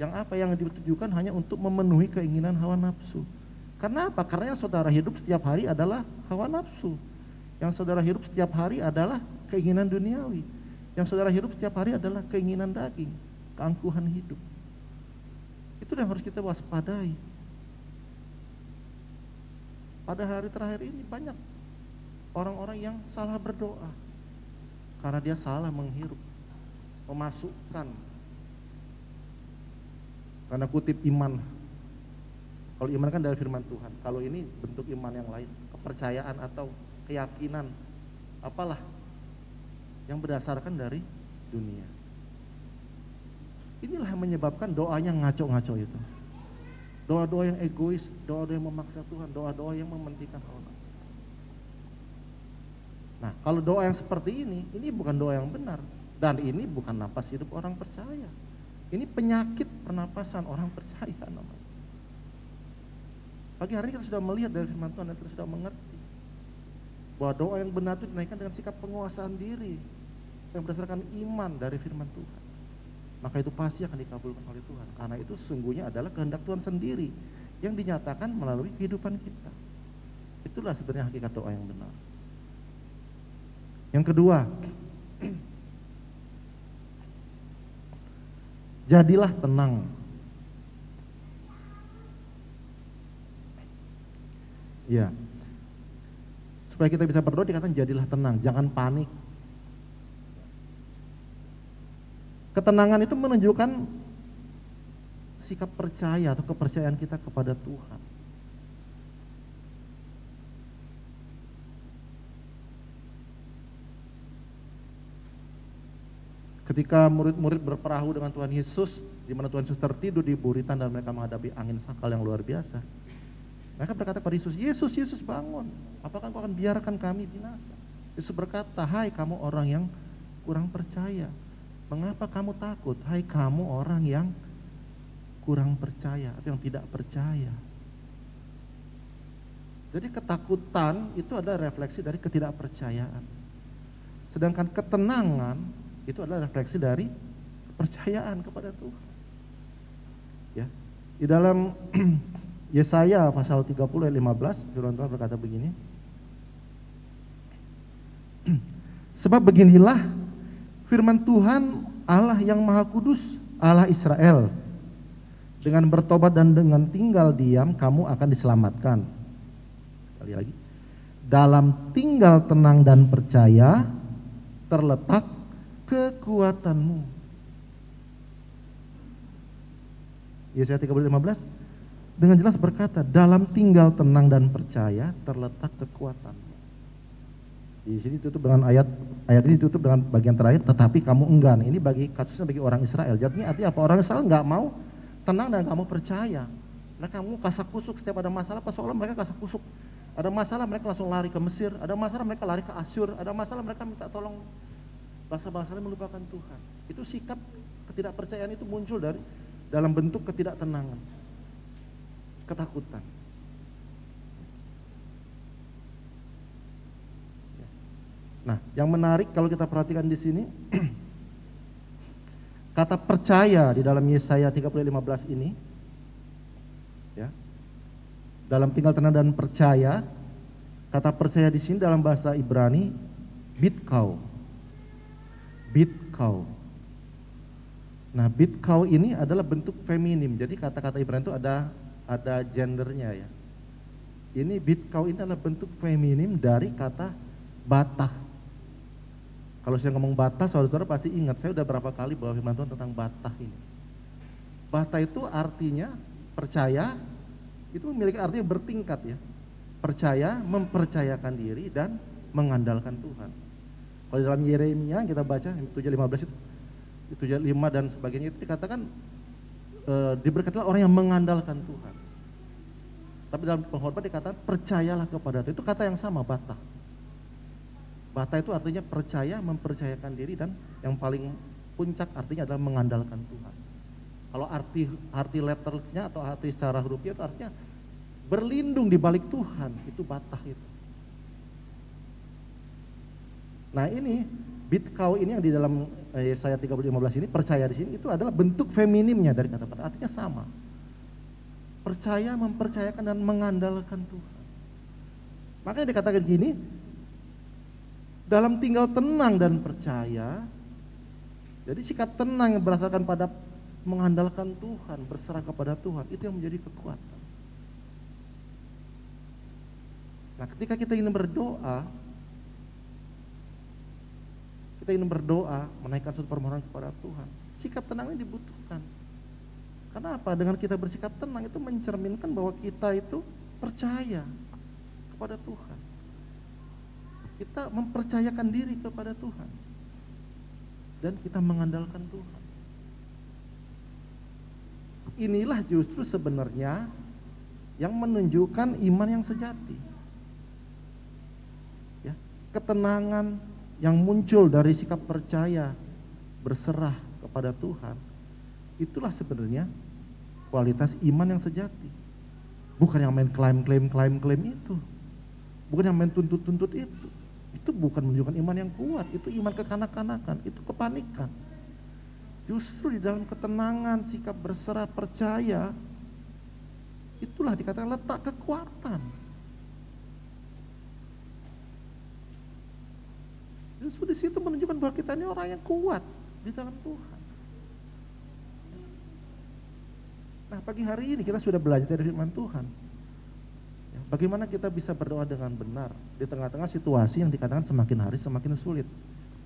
Yang apa? Yang ditujukan hanya untuk memenuhi keinginan hawa nafsu. Karena apa? Karena yang saudara hidup setiap hari adalah hawa nafsu. Yang saudara hidup setiap hari adalah keinginan duniawi. Yang saudara hidup setiap hari adalah keinginan daging, keangkuhan hidup. Itu yang harus kita waspadai. Pada hari terakhir ini banyak orang-orang yang salah berdoa karena dia salah menghirup, memasukkan tanda kutip iman. Kalau iman kan dari firman Tuhan. Kalau ini bentuk iman yang lain, kepercayaan atau keyakinan apalah yang berdasarkan dari dunia. Inilah yang menyebabkan doanya ngaco-ngaco itu. Doa-doa yang egois, doa-doa yang memaksa Tuhan, doa-doa yang mementingkan Allah. Nah, kalau doa yang seperti ini bukan doa yang benar. Dan ini bukan napas hidup orang percaya. Ini penyakit pernapasan orang percaya namanya. Pagi hari ini kita sudah melihat dari firman Tuhan dan kita sudah mengerti bahwa doa yang benar itu dinaikkan dengan sikap penguasaan diri yang berdasarkan iman dari firman Tuhan. Maka itu pasti akan dikabulkan oleh Tuhan. Karena itu sesungguhnya adalah kehendak Tuhan sendiri yang dinyatakan melalui kehidupan kita. Itulah sebenarnya hakikat doa yang benar. Yang kedua, jadilah tenang. Ya, supaya kita bisa berdoa dikatakan jadilah tenang, jangan panik. Ketenangan itu menunjukkan sikap percaya atau kepercayaan kita kepada Tuhan. Ketika murid-murid berperahu dengan Tuhan Yesus, di mana Tuhan Yesus tertidur di buritan dan mereka menghadapi angin sakal yang luar biasa. Mereka berkata kepada Yesus, Yesus bangun, apakah Engkau akan biarkan kami binasa? Yesus berkata, hai kamu orang yang kurang percaya, mengapa kamu takut? Hai kamu orang yang kurang percaya atau yang tidak percaya. Jadi ketakutan itu adalah refleksi dari ketidakpercayaan. Sedangkan ketenangan itu adalah refleksi dari kepercayaan kepada Tuhan. Ya. Di dalam Yesaya pasal 30 ayat 15, firman Tuhan berkata begini. Sebab beginilah firman Tuhan Allah yang Maha Kudus, Allah Israel. Dengan bertobat dan dengan tinggal diam kamu akan diselamatkan. Sekali lagi. Dalam tinggal tenang dan percaya terletak kekuatanmu. Yesaya 30:15 dengan jelas berkata, dalam tinggal tenang dan percaya terletak kekuatanmu. Di sini tutup dengan ayat ini ditutup dengan bagian terakhir, tetapi kamu enggan. Ini bagi kasusnya bagi orang Israel. Jadi artinya apa? Orang Israel nggak mau tenang dan kamu percaya. Mereka kamu kasak kusuk setiap ada masalah, seolah mereka kasak kusuk. Ada masalah mereka langsung lari ke Mesir, ada masalah mereka lari ke Asyur, ada masalah mereka minta tolong bangsa-bangsa melupakan Tuhan. Itu sikap ketidakpercayaan itu muncul dari dalam bentuk ketidaktenangan, ketakutan. Nah, yang menarik kalau kita perhatikan di sini, kata percaya di dalam Yesaya 30:15 ini, ya, dalam tinggal tenang dan percaya, kata percaya di sini dalam bahasa Ibrani bitkau. Bitkau. Nah, bitkau ini adalah bentuk feminim. Jadi kata-kata Ibrani itu ada gendernya ya. Ini bitkau ini adalah bentuk feminim dari kata batah. Kalau saya ngomong batah, saudara-saudara pasti ingat, saya udah berapa kali bawa firman Tuhan tentang batah ini. Batah itu artinya percaya, itu memiliki artinya bertingkat ya. Percaya, mempercayakan diri dan mengandalkan Tuhan. Kalau dalam Yeremia kita baca 7:15 itu 7:5 dan sebagainya itu dikatakan diberkatilah orang yang mengandalkan Tuhan. Tapi dalam pengkhotbah dikatakan percayalah kepada Tuhan. Itu kata yang sama, bata. Bata itu artinya percaya, mempercayakan diri, dan yang paling puncak artinya adalah mengandalkan Tuhan. Kalau arti letternya atau arti secara hurufiah itu artinya berlindung di balik Tuhan, itu bata itu. Nah ini bitkau ini yang di dalam Yesaya 30:15 ini, percaya di sini itu adalah bentuk feminimnya dari kata bata, artinya sama. Percaya, mempercayakan, dan mengandalkan Tuhan. Makanya dikatakan gini, dalam tinggal tenang dan percaya. Jadi sikap tenang yang berdasarkan pada mengandalkan Tuhan, berserah kepada Tuhan, itu yang menjadi kekuatan. Nah ketika kita ingin berdoa, menaikkan suatu permohonan kepada Tuhan, sikap tenang ini dibutuhkan. Karena apa? Dengan kita bersikap tenang itu mencerminkan bahwa kita itu percaya kepada Tuhan. Kita mempercayakan diri kepada Tuhan. Dan kita mengandalkan Tuhan. Inilah justru sebenarnya yang menunjukkan iman yang sejati. Ya, ketenangan yang muncul dari sikap percaya, berserah kepada Tuhan, itulah sebenarnya kualitas iman yang sejati. Bukan yang main klaim itu. Bukan yang main tuntut itu. Itu bukan menunjukkan iman yang kuat, itu iman kekanak-kanakan, itu kepanikan. Justru di dalam ketenangan, sikap berserah, percaya, itulah dikatakan letak kekuatan. Justru di situ menunjukkan bahwa kita ini orang yang kuat di dalam Tuhan. Nah pagi hari ini kita sudah belajar dari firman Tuhan. Bagaimana kita bisa berdoa dengan benar di tengah-tengah situasi yang dikatakan semakin hari semakin sulit,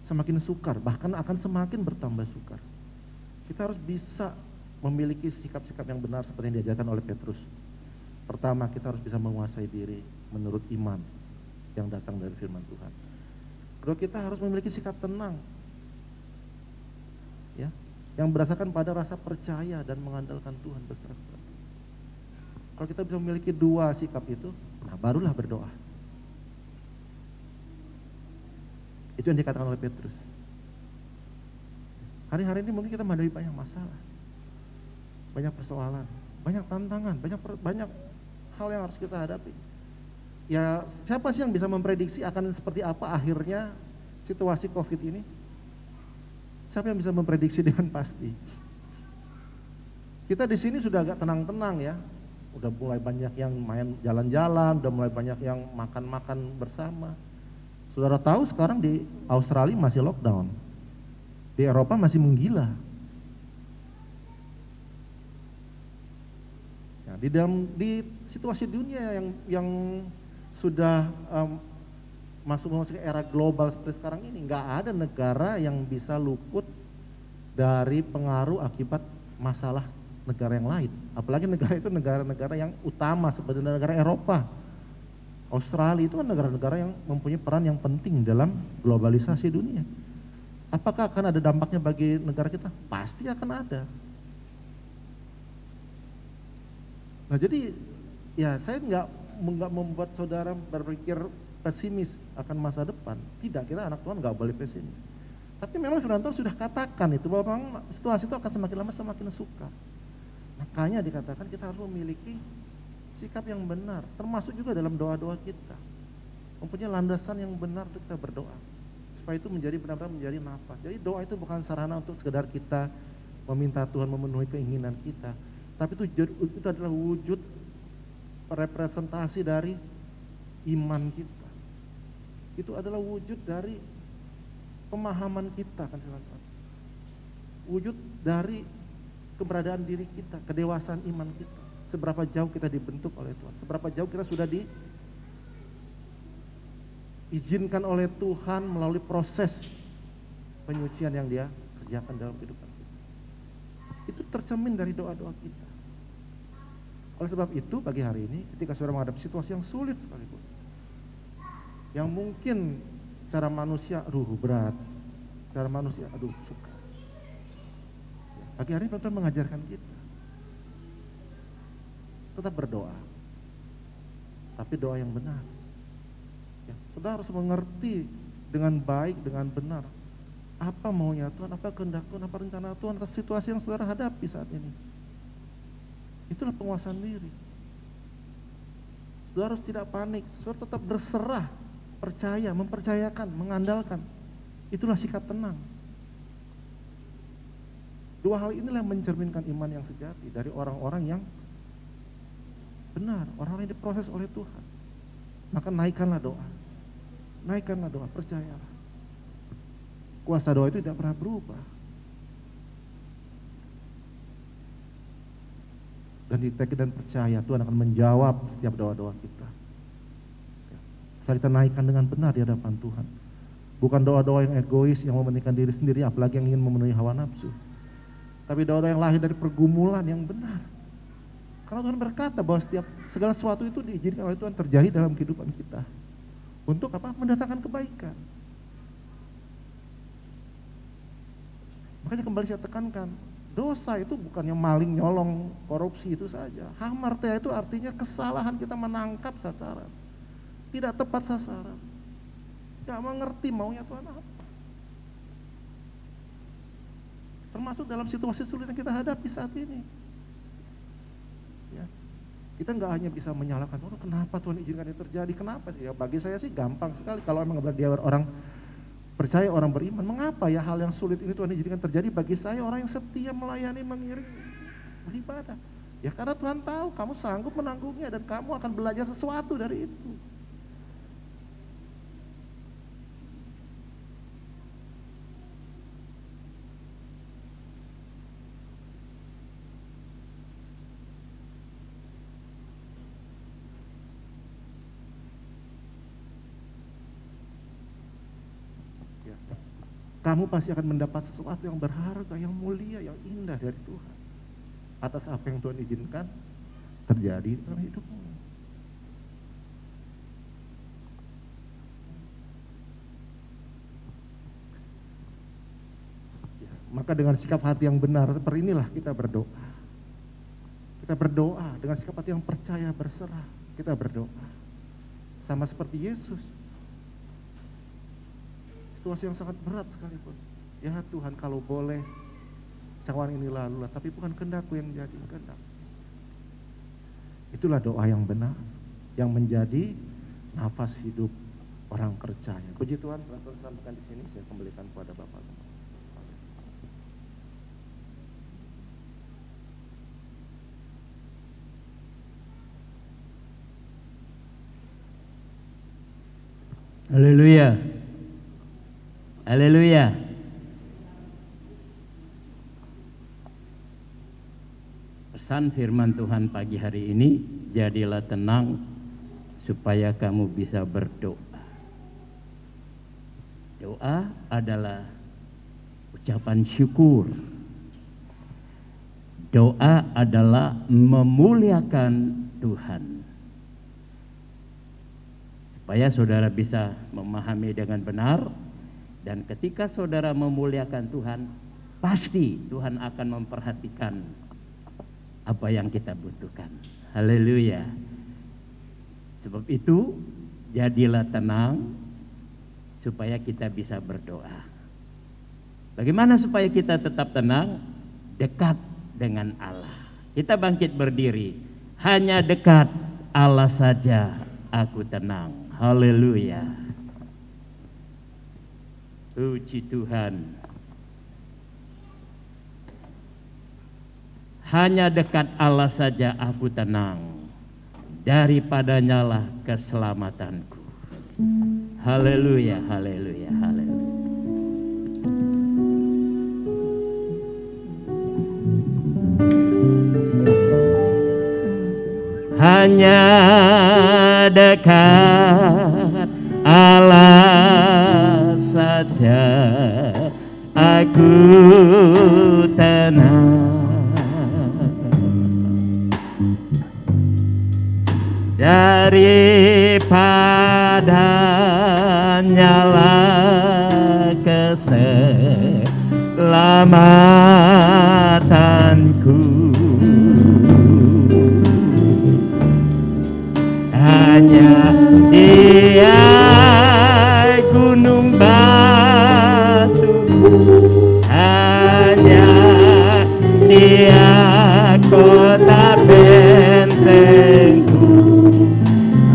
semakin sukar, bahkan akan semakin bertambah sukar. Kita harus bisa memiliki sikap-sikap yang benar seperti yang diajarkan oleh Petrus. Pertama, kita harus bisa menguasai diri menurut iman yang datang dari firman Tuhan. Kedua, kita harus memiliki sikap tenang, ya, yang berdasarkan pada rasa percaya dan mengandalkan Tuhan berserah kepada Tuhan. Kalau kita bisa memiliki dua sikap itu, nah barulah berdoa. Itu yang dikatakan oleh Petrus. Hari-hari ini mungkin kita menghadapi banyak masalah, banyak persoalan, banyak tantangan, banyak hal yang harus kita hadapi. Ya siapa sih yang bisa memprediksi akan seperti apa akhirnya situasi COVID ini? Siapa yang bisa memprediksi dengan pasti? Kita di sini sudah agak tenang-tenang ya. Udah mulai banyak yang main jalan-jalan, udah mulai banyak yang makan-makan bersama. Saudara tahu sekarang di Australia masih lockdown. Di Eropa masih menggila. Nah, di situasi dunia yang sudah masuk ke era global seperti sekarang ini, nggak ada negara yang bisa luput dari pengaruh akibat masalah negara yang lain. Apalagi negara itu negara-negara yang utama seperti negara Eropa. Australia itu kan negara-negara yang mempunyai peran yang penting dalam globalisasi dunia. Apakah akan ada dampaknya bagi negara kita? Pasti akan ada. Nah jadi ya saya nggak membuat saudara berpikir pesimis akan masa depan. Tidak, kita anak Tuhan nggak boleh pesimis. Tapi memang firman Tuhan sudah katakan itu bahwa memang situasi itu akan semakin lama semakin sukar. Makanya dikatakan kita harus memiliki sikap yang benar, termasuk juga dalam doa-doa kita. Mempunyai landasan yang benar untuk kita berdoa. Supaya itu menjadi benar-benar menjadi nafas. Jadi doa itu bukan sarana untuk sekedar kita meminta Tuhan memenuhi keinginan kita. Tapi itu adalah wujud representasi dari iman kita. Itu adalah wujud dari pemahaman kita kan firman Tuhan. Wujud dari keberadaan diri kita, kedewasaan iman kita. Seberapa jauh kita dibentuk oleh Tuhan, seberapa jauh kita sudah diizinkan oleh Tuhan melalui proses penyucian yang Dia kerjakan dalam kehidupan kita. Itu tercermin dari doa-doa kita. Oleh sebab itu pagi hari ini ketika saudara menghadapi situasi yang sulit sekalipun, yang mungkin cara manusia berat, cara manusia suka. Pagi hari ini Tuhan mengajarkan kita tetap berdoa, tapi doa yang benar. Ya, saudara harus mengerti dengan baik, dengan benar, apa maunya Tuhan, apa kehendak Tuhan, apa rencana Tuhan atas situasi yang saudara hadapi saat ini. Itulah penguasaan diri. Saudara harus tidak panik, saudara tetap berserah, percaya, mempercayakan, mengandalkan. Itulah sikap tenang. Dua hal inilah yang mencerminkan iman yang sejati dari orang-orang yang benar, orang-orang yang diproses oleh Tuhan. Maka naikkanlah doa. Naikkanlah doa, percayalah. Kuasa doa itu tidak pernah berubah. Dan ditekid dan percaya Tuhan akan menjawab setiap doa-doa kita. Asal kita naikkan dengan benar di hadapan Tuhan. Bukan doa-doa yang egois, yang mementingkan diri sendiri, apalagi yang ingin memenuhi hawa nafsu. Tapi doa-doa yang lahir dari pergumulan yang benar. Karena Tuhan berkata bahwa setiap segala sesuatu itu diizinkan oleh Tuhan terjadi dalam kehidupan kita. Untuk apa? Mendatangkan kebaikan. Makanya kembali saya tekankan, dosa itu bukannya maling, nyolong, korupsi itu saja. Hamartia itu artinya kesalahan kita menangkap sasaran. Tidak tepat sasaran. Gak mengerti maunya Tuhan apa. Termasuk dalam situasi sulit yang kita hadapi saat ini. Ya. Kita nggak hanya bisa menyalahkan, oh kenapa Tuhan izinkan ini terjadi, kenapa? Ya bagi saya sih gampang sekali kalau memang dia orang percaya, orang beriman. Mengapa ya hal yang sulit ini Tuhan izinkan terjadi bagi saya, orang yang setia melayani, mengiring, beribadah. Ya karena Tuhan tahu kamu sanggup menanggungnya dan kamu akan belajar sesuatu dari itu. Kamu pasti akan mendapat sesuatu yang berharga, yang mulia, yang indah dari Tuhan. Atas apa yang Tuhan izinkan terjadi dalam hidupmu. Ya, maka dengan sikap hati yang benar seperti inilah kita berdoa. Kita berdoa dengan sikap hati yang percaya, berserah. Kita berdoa. Sama seperti Yesus. Situasi yang sangat berat sekalipun. Ya Tuhan, kalau boleh cawan ini lalulah, tapi bukan kehendakku yang menjadi kehendak. Itulah doa yang benar, yang menjadi nafas hidup orang percaya. Puji Tuhan, telah Tuhan sampaikan di sini, saya kembalikan kepada Bapak. Haleluya. Haleluya. Pesan firman Tuhan pagi hari ini, jadilah tenang supaya kamu bisa berdoa. Doa adalah ucapan syukur. Doa adalah memuliakan Tuhan. Supaya saudara bisa memahami dengan benar. Dan ketika saudara memuliakan Tuhan, pasti Tuhan akan memperhatikan apa yang kita butuhkan. Haleluya. Sebab itu, jadilah tenang supaya kita bisa berdoa. Bagaimana supaya kita tetap tenang? Dekat dengan Allah. Kita bangkit berdiri. Hanya dekat Allah saja aku tenang. Haleluya. Puji Tuhan. Hanya dekat Allah saja aku tenang. Daripadanya lah keselamatanku. Haleluya, haleluya, haleluya. Hanya dekat Allah saja aku tenang. Daripadanya lah keselamatanku. hanya Dia gunung batu, hanya Dia kota bentengku.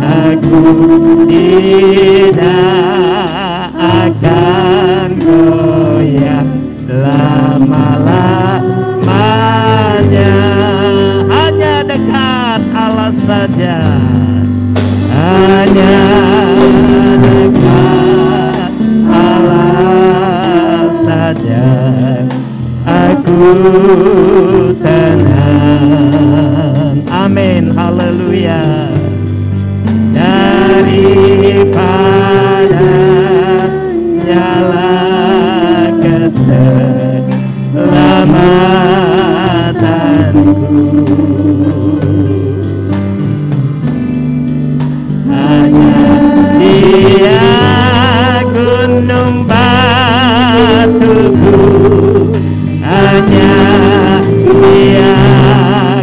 Aku tidak akan goyah lama-lamanya. Hanya dekat Allah saja, hanya dekat Allah saja aku tenang. Amin, haleluya. Daripada nyala keselamatanku, hanya Dia gunung batuku, hanya Dia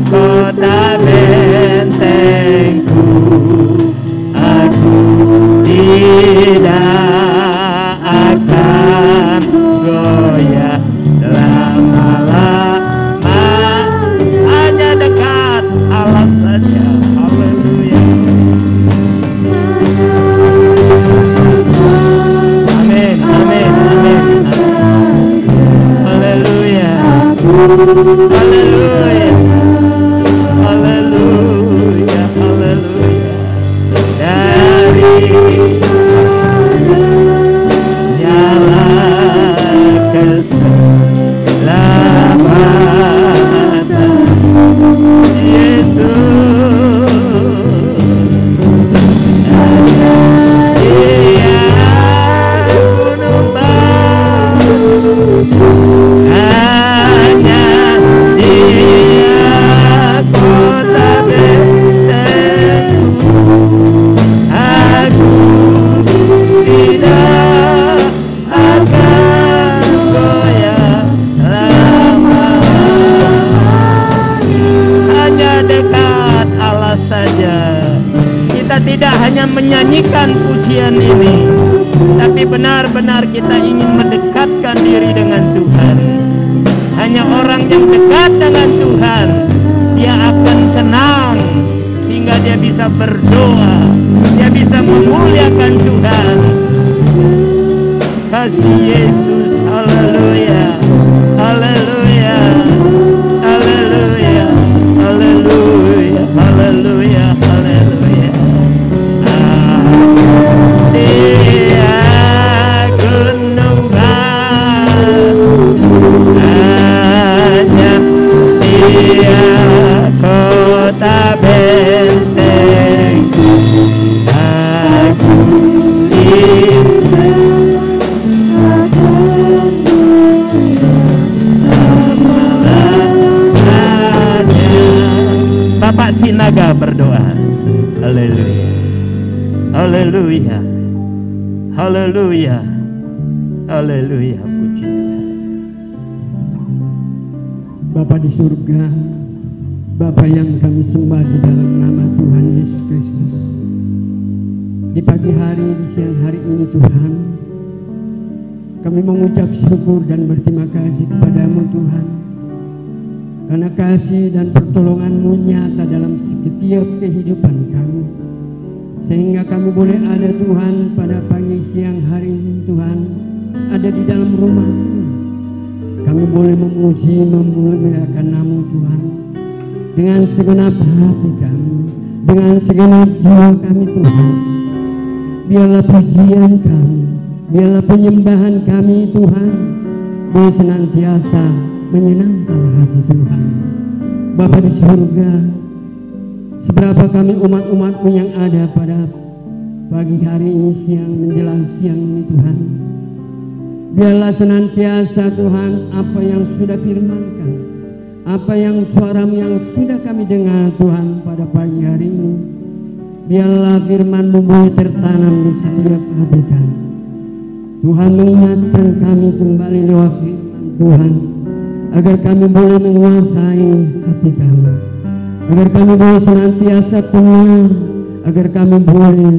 kota bentengku. Aku tidak akan goyah lama-lama. Hanya dekat Allah saja. Haleluya. Amin, amin, amin, amin. Haleluya. Haleluya. Haleluya. Haleluya. Dari nyala keselamatan Yesus, hanya Dia gunung batu, hanya Dia kota bentengku. Aku tidak akan goyah lama. Hanya dekat Allah saja. Kita tidak hanya menyanyikan pujian ini, tapi benar-benar kita ingin mendekatkan diri dengan Tuhan. Hanya orang yang dekat dengan Tuhan, dia akan tenang, sehingga dia bisa berdoa, dia bisa memuliakan Tuhan. Kasih Yesus, haleluya, haleluya, haleluya, haleluya, haleluya, haleluya. Dia gunung batu, hanya Dia kota bentengku. Aku Bapak Sinaga berdoa. Haleluya, haleluya, haleluya, haleluya. Puji Tuhan. Bapa di surga, Bapa yang kami sembah di dalam nama Tuhan Yesus Kristus. Di pagi hari, di siang hari ini Tuhan, kami mengucap syukur dan berterima kasih kepadamu Tuhan, karena kasih dan pertolongan-Mu nyata dalam setiap kehidupan kami, sehingga kami boleh ada Tuhan pada pagi siang hari ini Tuhan, ada di dalam rumah-Mu. Kami boleh memuji, memuliakan nama Tuhan dengan segenap hati kami, dengan segenap jiwa kami Tuhan. Biarlah pujian kami, biarlah penyembahan kami Tuhan boleh senantiasa menyenangkan hati Tuhan. Bapa di surga, seberapa kami umat-umat-Mu yang ada pada pagi hari ini, siang menjelang siang ini Tuhan, biarlah senantiasa Tuhan apa yang sudah firman-Kan, apa yang suara-Mu yang sudah kami dengar Tuhan pada pagi hari ini, biarlah firman-Mu boleh tertanam di setiap hati kami. Tuhan mengingatkan kami kembali lewat firman Tuhan, agar kami boleh menguasai hati kami, agar kami boleh senantiasa tenang, agar kami boleh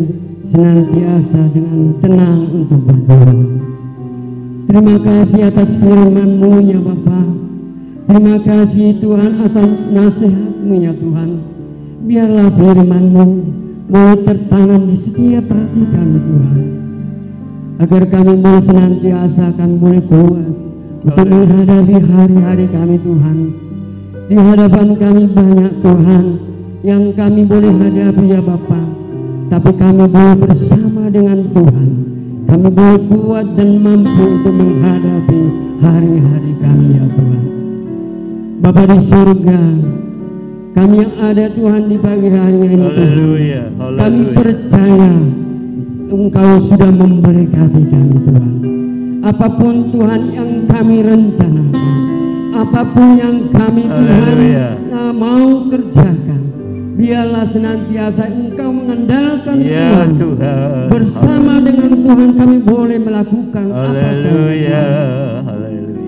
senantiasa dengan tenang untuk berdoa. Terima kasih atas firman-Mu ya Bapa. Terima kasih Tuhan atas nasihat-Mu ya Tuhan. Biarlah firman-Mu boleh tertanam di setiap hati kami Tuhan, agar kami boleh senantiasa kami boleh kuat untuk menghadapi hari-hari kami Tuhan. Di hadapan kami banyak Tuhan yang kami boleh hadapi ya Bapa, tapi kami boleh bersama dengan Tuhan. Kami boleh kuat dan mampu untuk menghadapi hari-hari kami ya Tuhan. Bapa di surga, kami yang ada Tuhan di pagi hari ini Tuhan, kami percaya Engkau sudah memberkati kami Tuhan. Apapun Tuhan yang kami rencanakan, apapun yang kami Tuhan mau kerjakan, biarlah senantiasa Engkau mengandalkan Tuhan. Bersama dengan Tuhan kami boleh melakukan apapun.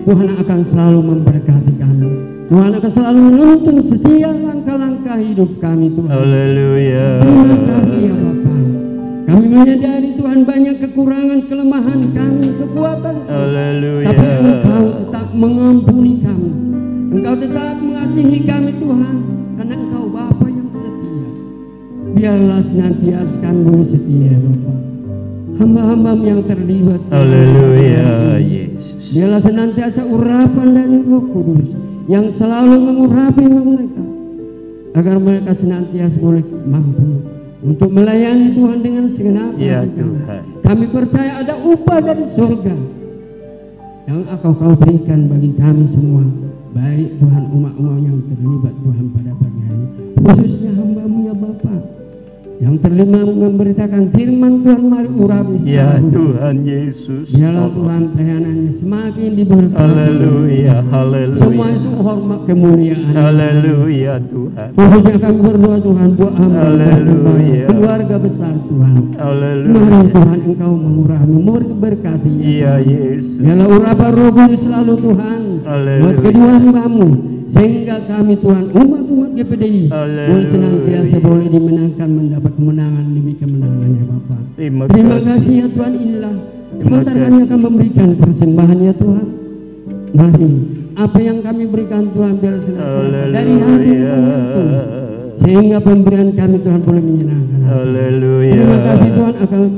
Tuhan akan selalu memberkati kami. Tuhan akan selalu menuntun setiap langkah-langkah hidup kami Tuhan. Terima kasih ya Bapa. Kami menyadari Tuhan banyak kekurangan, kelemahan kami, kekuatan kami. Tapi Engkau tetap mengampuni kami. Engkau tetap mengasihi kami Tuhan, karena Engkau Bapa yang setia. Biarlah senantiasa kami boleh setia Bapa. Hamba-Hamba-Mu yang terlibat. Yesus. Biarlah senantiasa urapan dari Roh Kudus yang selalu mengurapi mereka, agar mereka senantiasa boleh mampu untuk melayani Tuhan dengan segenap hati. Kami percaya ada upah dari surga yang Kau berikan bagi kami semua, baik Tuhan umat-Mu yang terlibat Tuhan pada pagi hari, khususnya hamba-Mu ya Bapa yang terlibat memberitakan firman Tuhan. Mari urapi ya Tuhan Yesus. Biarlah Tuhan pelayanannya semakin diberkati. Semua itu hormat kemuliaan. Tuhan. Khususnya kami berdoa Tuhan buat hamba keluarga besar Tuhan. Mari Tuhan Engkau mengurapi, memberkati. Yesus. Biarlah urapan Roh Kudus selalu Tuhan buat kedua hamba-Mu, sehingga kami Tuhan umat-umat GPDI boleh senantiasa boleh dimenangkan, mendapat kemenangan demi kemenangan ya Bapa. Terima kasih ya Tuhan. Inilah sebentar kami akan memberikan persembahan ya Tuhan. Mari apa yang kami berikan Tuhan biar senantiasa dari hati Tuhan, sehingga pemberian kami Tuhan boleh menyenangkan. Terima kasih Tuhan.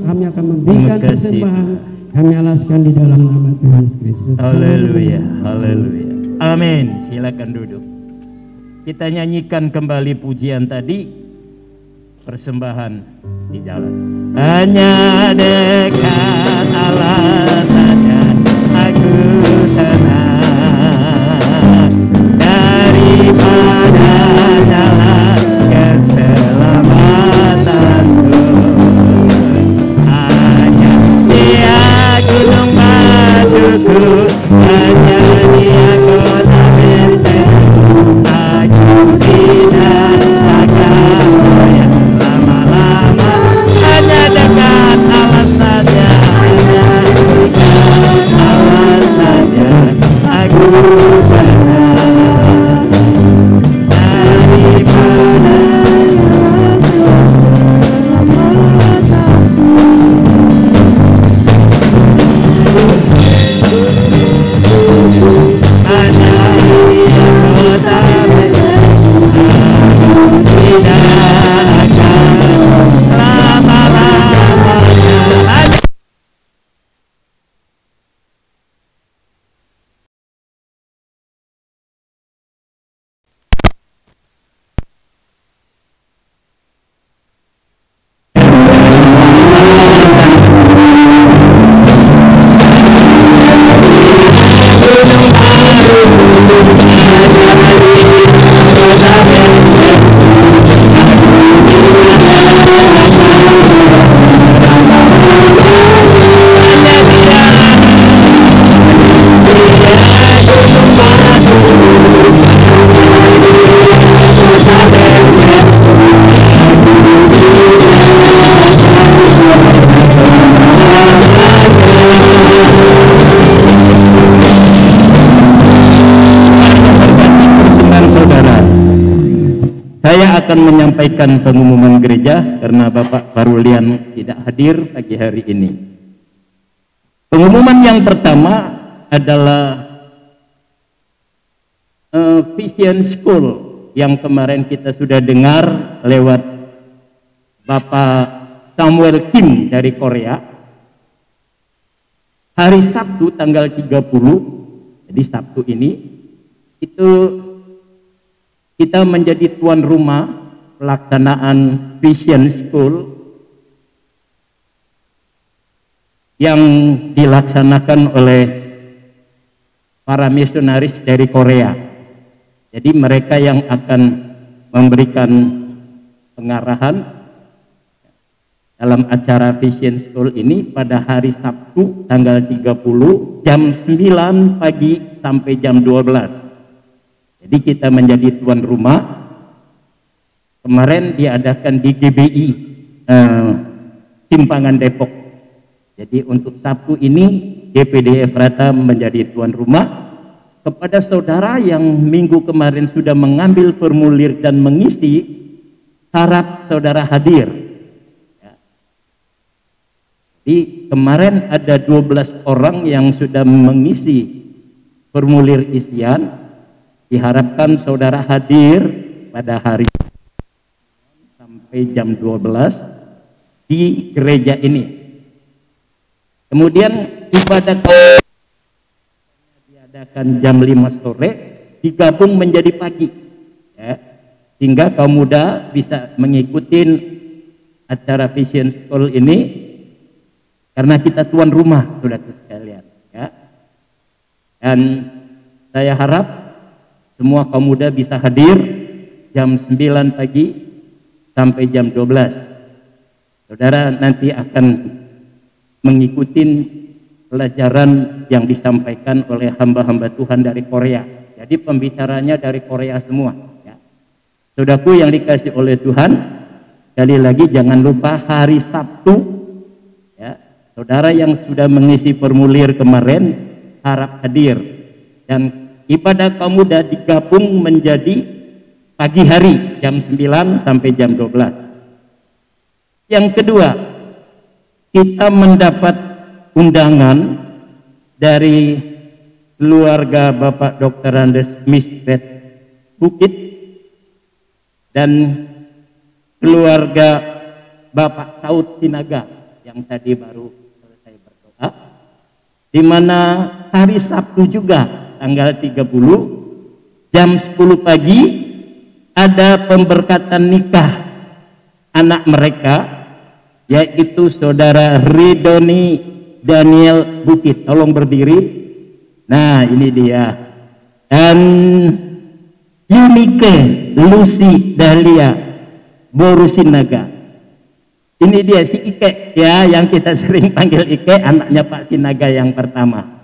Kami akan memberikan persembahan, kami alaskan di dalam nama Tuhan Kristus. Haleluya. Amin. Silakan duduk. Kita nyanyikan kembali pujian tadi, persembahan di jalan. Hanya dekat Allah saja aku tenang, daripada jalan keselamatanku. Hanya Dia gunung batuku, hanya Dia kota bentengku. Aku tidak akan goyah lama-lama. Hanya dekat Allah saja, hanya dekat Allah saja aku tenang, daripada Saya akan menyampaikan pengumuman gereja karena Bapak Parulian tidak hadir pagi hari ini. Pengumuman yang pertama adalah Vision School yang kemarin kita sudah dengar lewat Bapak Samuel Kim dari Korea. Hari Sabtu tanggal 30, jadi Sabtu ini, itu kita menjadi tuan rumah pelaksanaan Vision School yang dilaksanakan oleh para misionaris dari Korea. Jadi mereka yang akan memberikan pengarahan dalam acara Vision School ini pada hari Sabtu tanggal 30 jam 9 pagi sampai jam 12. Jadi kita menjadi tuan rumah. Kemarin diadakan di GBI Simpangan Depok. Jadi untuk Sabtu ini GPD Efrata menjadi tuan rumah. Kepada saudara yang minggu kemarin sudah mengambil formulir dan mengisi, harap saudara hadir. Jadi kemarin ada 12 orang yang sudah mengisi formulir isian. Diharapkan saudara hadir pada hari sampai jam 12 di gereja ini. Kemudian ibadah diadakan jam 5 sore, digabung menjadi pagi, ya, sehingga kaum muda bisa mengikuti acara Vision School ini karena kita tuan rumah, saudaraku sekalian, ya. Dan saya harap semua kaum muda bisa hadir jam 9 pagi sampai jam 12. Saudara nanti akan mengikuti pelajaran yang disampaikan oleh hamba-hamba Tuhan dari Korea. Jadi pembicaranya dari Korea semua. Ya. Saudaraku yang dikasih oleh Tuhan, sekali lagi jangan lupa hari Sabtu. Ya, saudara yang sudah mengisi formulir kemarin harap hadir. Dan ibadah kaum muda digabung menjadi pagi hari jam 9 sampai jam 12. Yang kedua, kita mendapat undangan dari keluarga Bapak Dr. Andes Misbet Bukit dan keluarga Bapak Saud Sinaga yang tadi baru selesai berdoa, di mana hari Sabtu juga tanggal 30 jam 10 pagi ada pemberkatan nikah anak mereka, yaitu saudara Ridoni Daniel Bukit. Tolong berdiri. Nah ini dia. Dan Yunike Lucy Dahlia Borusinaga. Ini dia si Ike, ya, yang kita sering panggil Ike, anaknya Pak Sinaga yang pertama.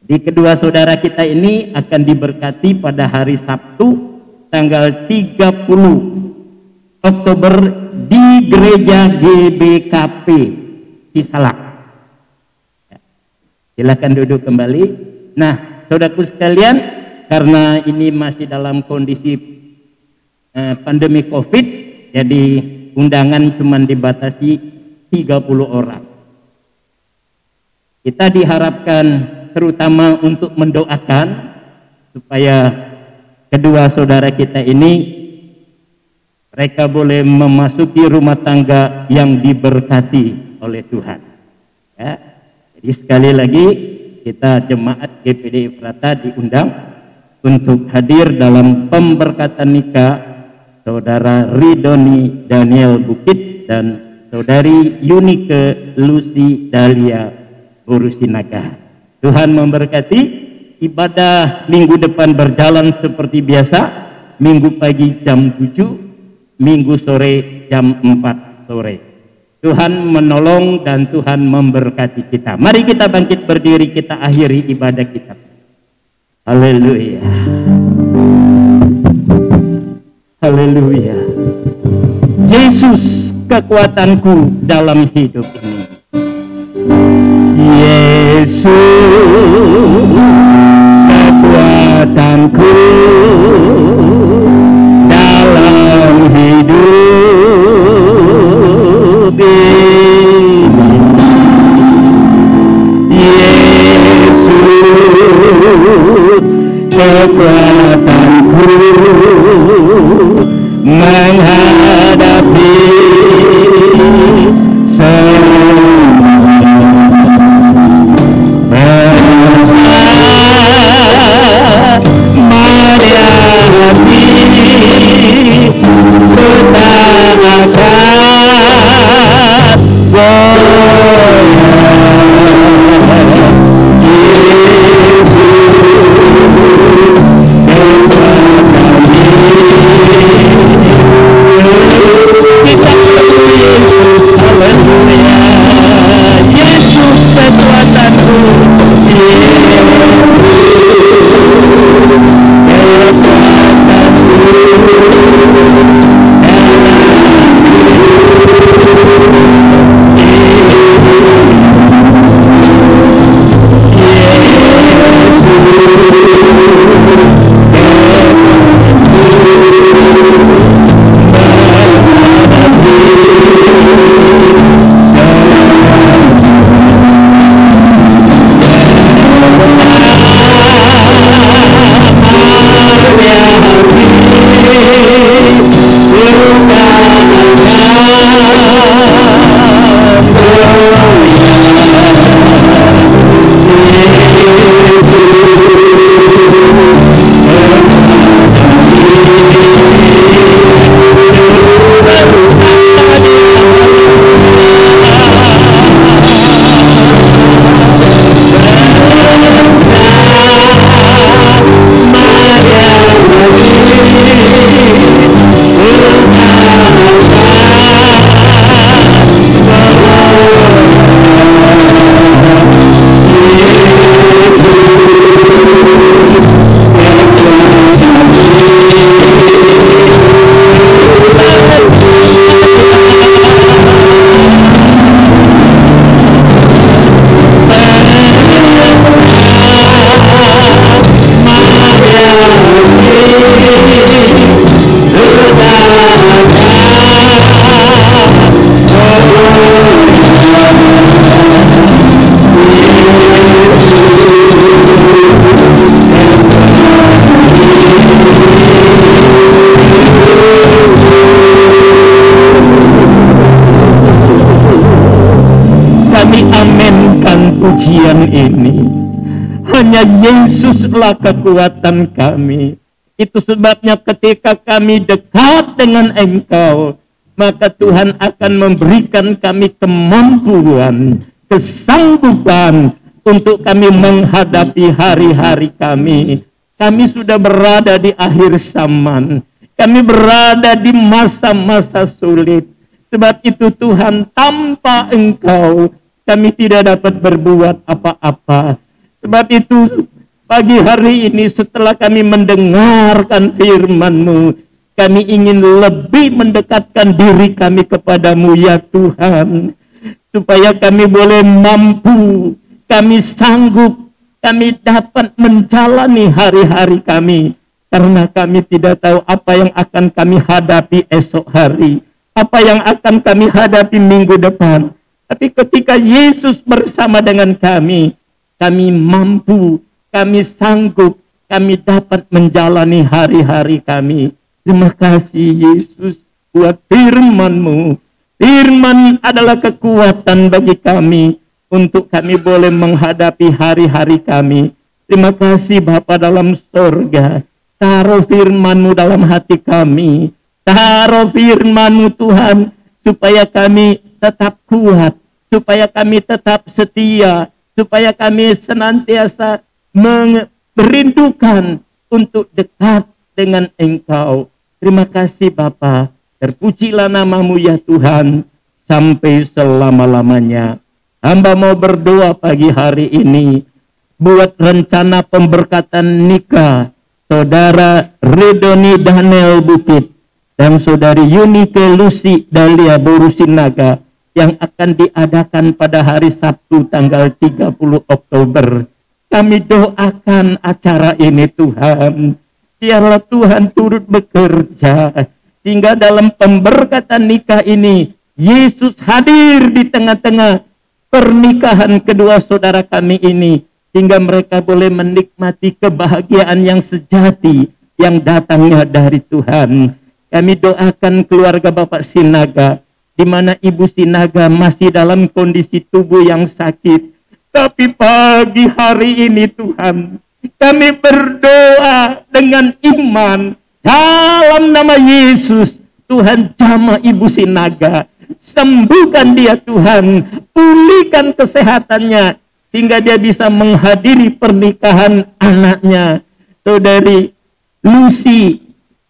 Di kedua saudara kita ini akan diberkati pada hari Sabtu tanggal 30 Oktober di gereja GBKP Cisalak. Ya. Silakan duduk kembali. Nah, saudaraku sekalian, karena ini masih dalam kondisi pandemi COVID, jadi undangan cuma dibatasi 30 orang. Kita diharapkan terutama untuk mendoakan supaya kedua saudara kita ini mereka boleh memasuki rumah tangga yang diberkati oleh Tuhan. Ya. Jadi sekali lagi kita jemaat GPD Efrata diundang untuk hadir dalam pemberkatan nikah saudara Ridoni Daniel Bukit dan saudari Yunike Lucy Dahlia Borusinaga. Tuhan memberkati. Ibadah minggu depan berjalan seperti biasa. Minggu pagi jam 7, minggu sore jam 4 sore. Tuhan menolong dan Tuhan memberkati kita. Mari kita bangkit berdiri, kita akhiri ibadah kita. Haleluya. Haleluya. Yesus kekuatanku dalam hidup ini. Yesus kekuatanku dalam hidup Yesus kekuatanku menghadapi pujian ini. Hanya Yesuslah kekuatan kami. Itu sebabnya ketika kami dekat dengan Engkau, maka Tuhan akan memberikan kami kemampuan, kesanggupan untuk kami menghadapi hari-hari kami. Kami sudah berada di akhir zaman. Kami berada di masa-masa sulit. Sebab itu Tuhan, tanpa Engkau kami tidak dapat berbuat apa-apa. Sebab itu pagi hari ini setelah kami mendengarkan firman-Mu, kami ingin lebih mendekatkan diri kami kepadamu ya Tuhan. Supaya kami boleh mampu, kami sanggup, kami dapat menjalani hari-hari kami. Karena kami tidak tahu apa yang akan kami hadapi esok hari. Apa yang akan kami hadapi minggu depan. Tapi ketika Yesus bersama dengan kami mampu, kami sanggup, kami dapat menjalani hari-hari kami. Terima kasih Yesus buat firman-Mu. Firman adalah kekuatan bagi kami untuk kami boleh menghadapi hari-hari kami. Terima kasih Bapa dalam sorga. Taruh firman-Mu dalam hati kami. Taruh firman-Mu Tuhan, supaya kami tetap kuat, supaya kami tetap setia, supaya kami senantiasa merindukan untuk dekat dengan Engkau. Terima kasih Bapa. Terpujilah nama-Mu ya Tuhan, sampai selama-lamanya. Hamba mau berdoa pagi hari ini, buat rencana pemberkatan nikah Saudara Redoni Daniel Bukit dan Saudari Yunike Lucy Dahlia Borusinaga yang akan diadakan pada hari Sabtu tanggal 30 Oktober. Kami doakan acara ini Tuhan. Biarlah Tuhan turut bekerja, sehingga dalam pemberkatan nikah ini Yesus hadir di tengah-tengah pernikahan kedua saudara kami ini, sehingga mereka boleh menikmati kebahagiaan yang sejati yang datangnya dari Tuhan. Kami doakan keluarga Bapak Sinaga, di mana Ibu Sinaga masih dalam kondisi tubuh yang sakit. Tapi pagi hari ini Tuhan, kami berdoa dengan iman dalam nama Yesus. Tuhan, jamah Ibu Sinaga, sembuhkan dia Tuhan, pulihkan kesehatannya, sehingga dia bisa menghadiri pernikahan anaknya, saudari Lucy,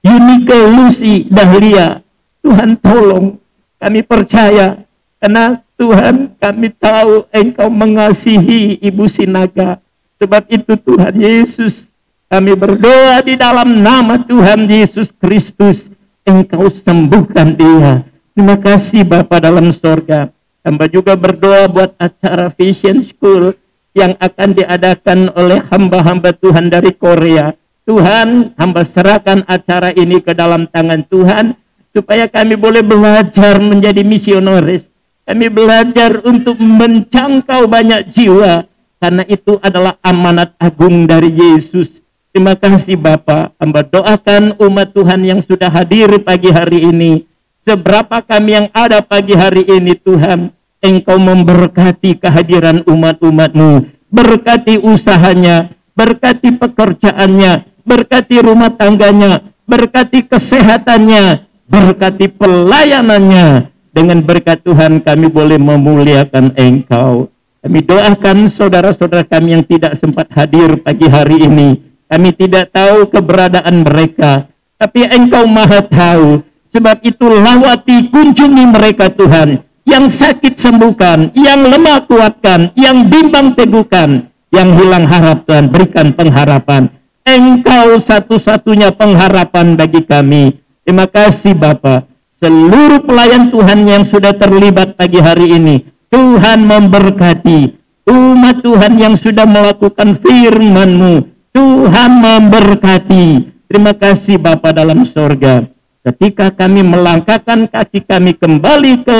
Unike Lucy Dahlia. Tuhan tolong, kami percaya, karena Tuhan kami tahu Engkau mengasihi Ibu Sinaga. Sebab itu Tuhan Yesus, kami berdoa di dalam nama Tuhan Yesus Kristus, Engkau sembuhkan dia. Terima kasih Bapa dalam sorga. Hamba juga berdoa buat acara Vision School yang akan diadakan oleh hamba-hamba Tuhan dari Korea. Tuhan, hamba serahkan acara ini ke dalam tangan Tuhan, supaya kami boleh belajar menjadi misionaris. Kami belajar untuk menjangkau banyak jiwa, karena itu adalah amanat agung dari Yesus. Terima kasih Bapa. Hamba doakan umat Tuhan yang sudah hadir pagi hari ini. Seberapa kami yang ada pagi hari ini Tuhan, Engkau memberkati kehadiran umat-umat-Mu. Berkati usahanya, berkati pekerjaannya, berkati rumah tangganya, berkati kesehatannya, berkati pelayanannya. Dengan berkat Tuhan kami boleh memuliakan Engkau. Kami doakan saudara-saudara kami yang tidak sempat hadir pagi hari ini. Kami tidak tahu keberadaan mereka, tapi Engkau Maha tahu. Sebab itu lawati, kunjungi mereka Tuhan. Yang sakit sembuhkan, yang lemah kuatkan, yang bimbang teguhkan, yang hilang harap Tuhan berikan pengharapan. Engkau satu-satunya pengharapan bagi kami. Terima kasih Bapa. Seluruh pelayan Tuhan yang sudah terlibat pagi hari ini, Tuhan memberkati. Umat Tuhan yang sudah melakukan firman-Mu, Tuhan memberkati. Terima kasih Bapa dalam sorga. Ketika kami melangkahkan kaki kami kembali ke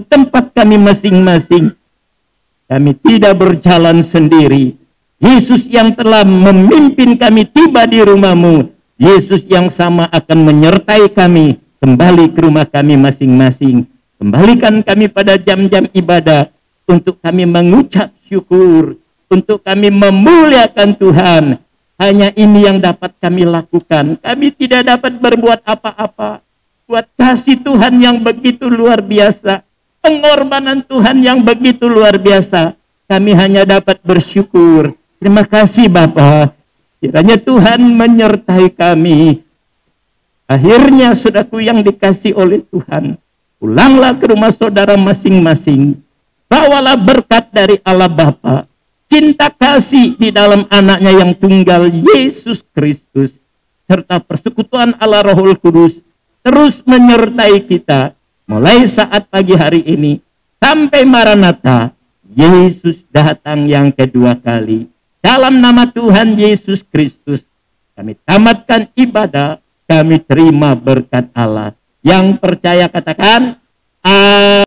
tempat kami masing-masing, kami tidak berjalan sendiri. Yesus yang telah memimpin kami tiba di rumah-Mu, Yesus yang sama akan menyertai kami kembali ke rumah kami masing-masing. Kembalikan kami pada jam-jam ibadah untuk kami mengucap syukur, untuk kami memuliakan Tuhan. Hanya ini yang dapat kami lakukan. Kami tidak dapat berbuat apa-apa. Buat kasih Tuhan yang begitu luar biasa, pengorbanan Tuhan yang begitu luar biasa, kami hanya dapat bersyukur. Terima kasih Bapa. Kiranya Tuhan menyertai kami. Akhirnya saudaraku yang dikasih oleh Tuhan, pulanglah ke rumah saudara masing-masing. Bawalah berkat dari Allah Bapa, cinta kasih di dalam anaknya yang tunggal Yesus Kristus, serta persekutuan Allah Rohul Kudus terus menyertai kita mulai saat pagi hari ini sampai Maranatha, Yesus datang yang kedua kali. Dalam nama Tuhan Yesus Kristus kami tamatkan ibadah, kami terima berkat Allah. Yang percaya katakan amin.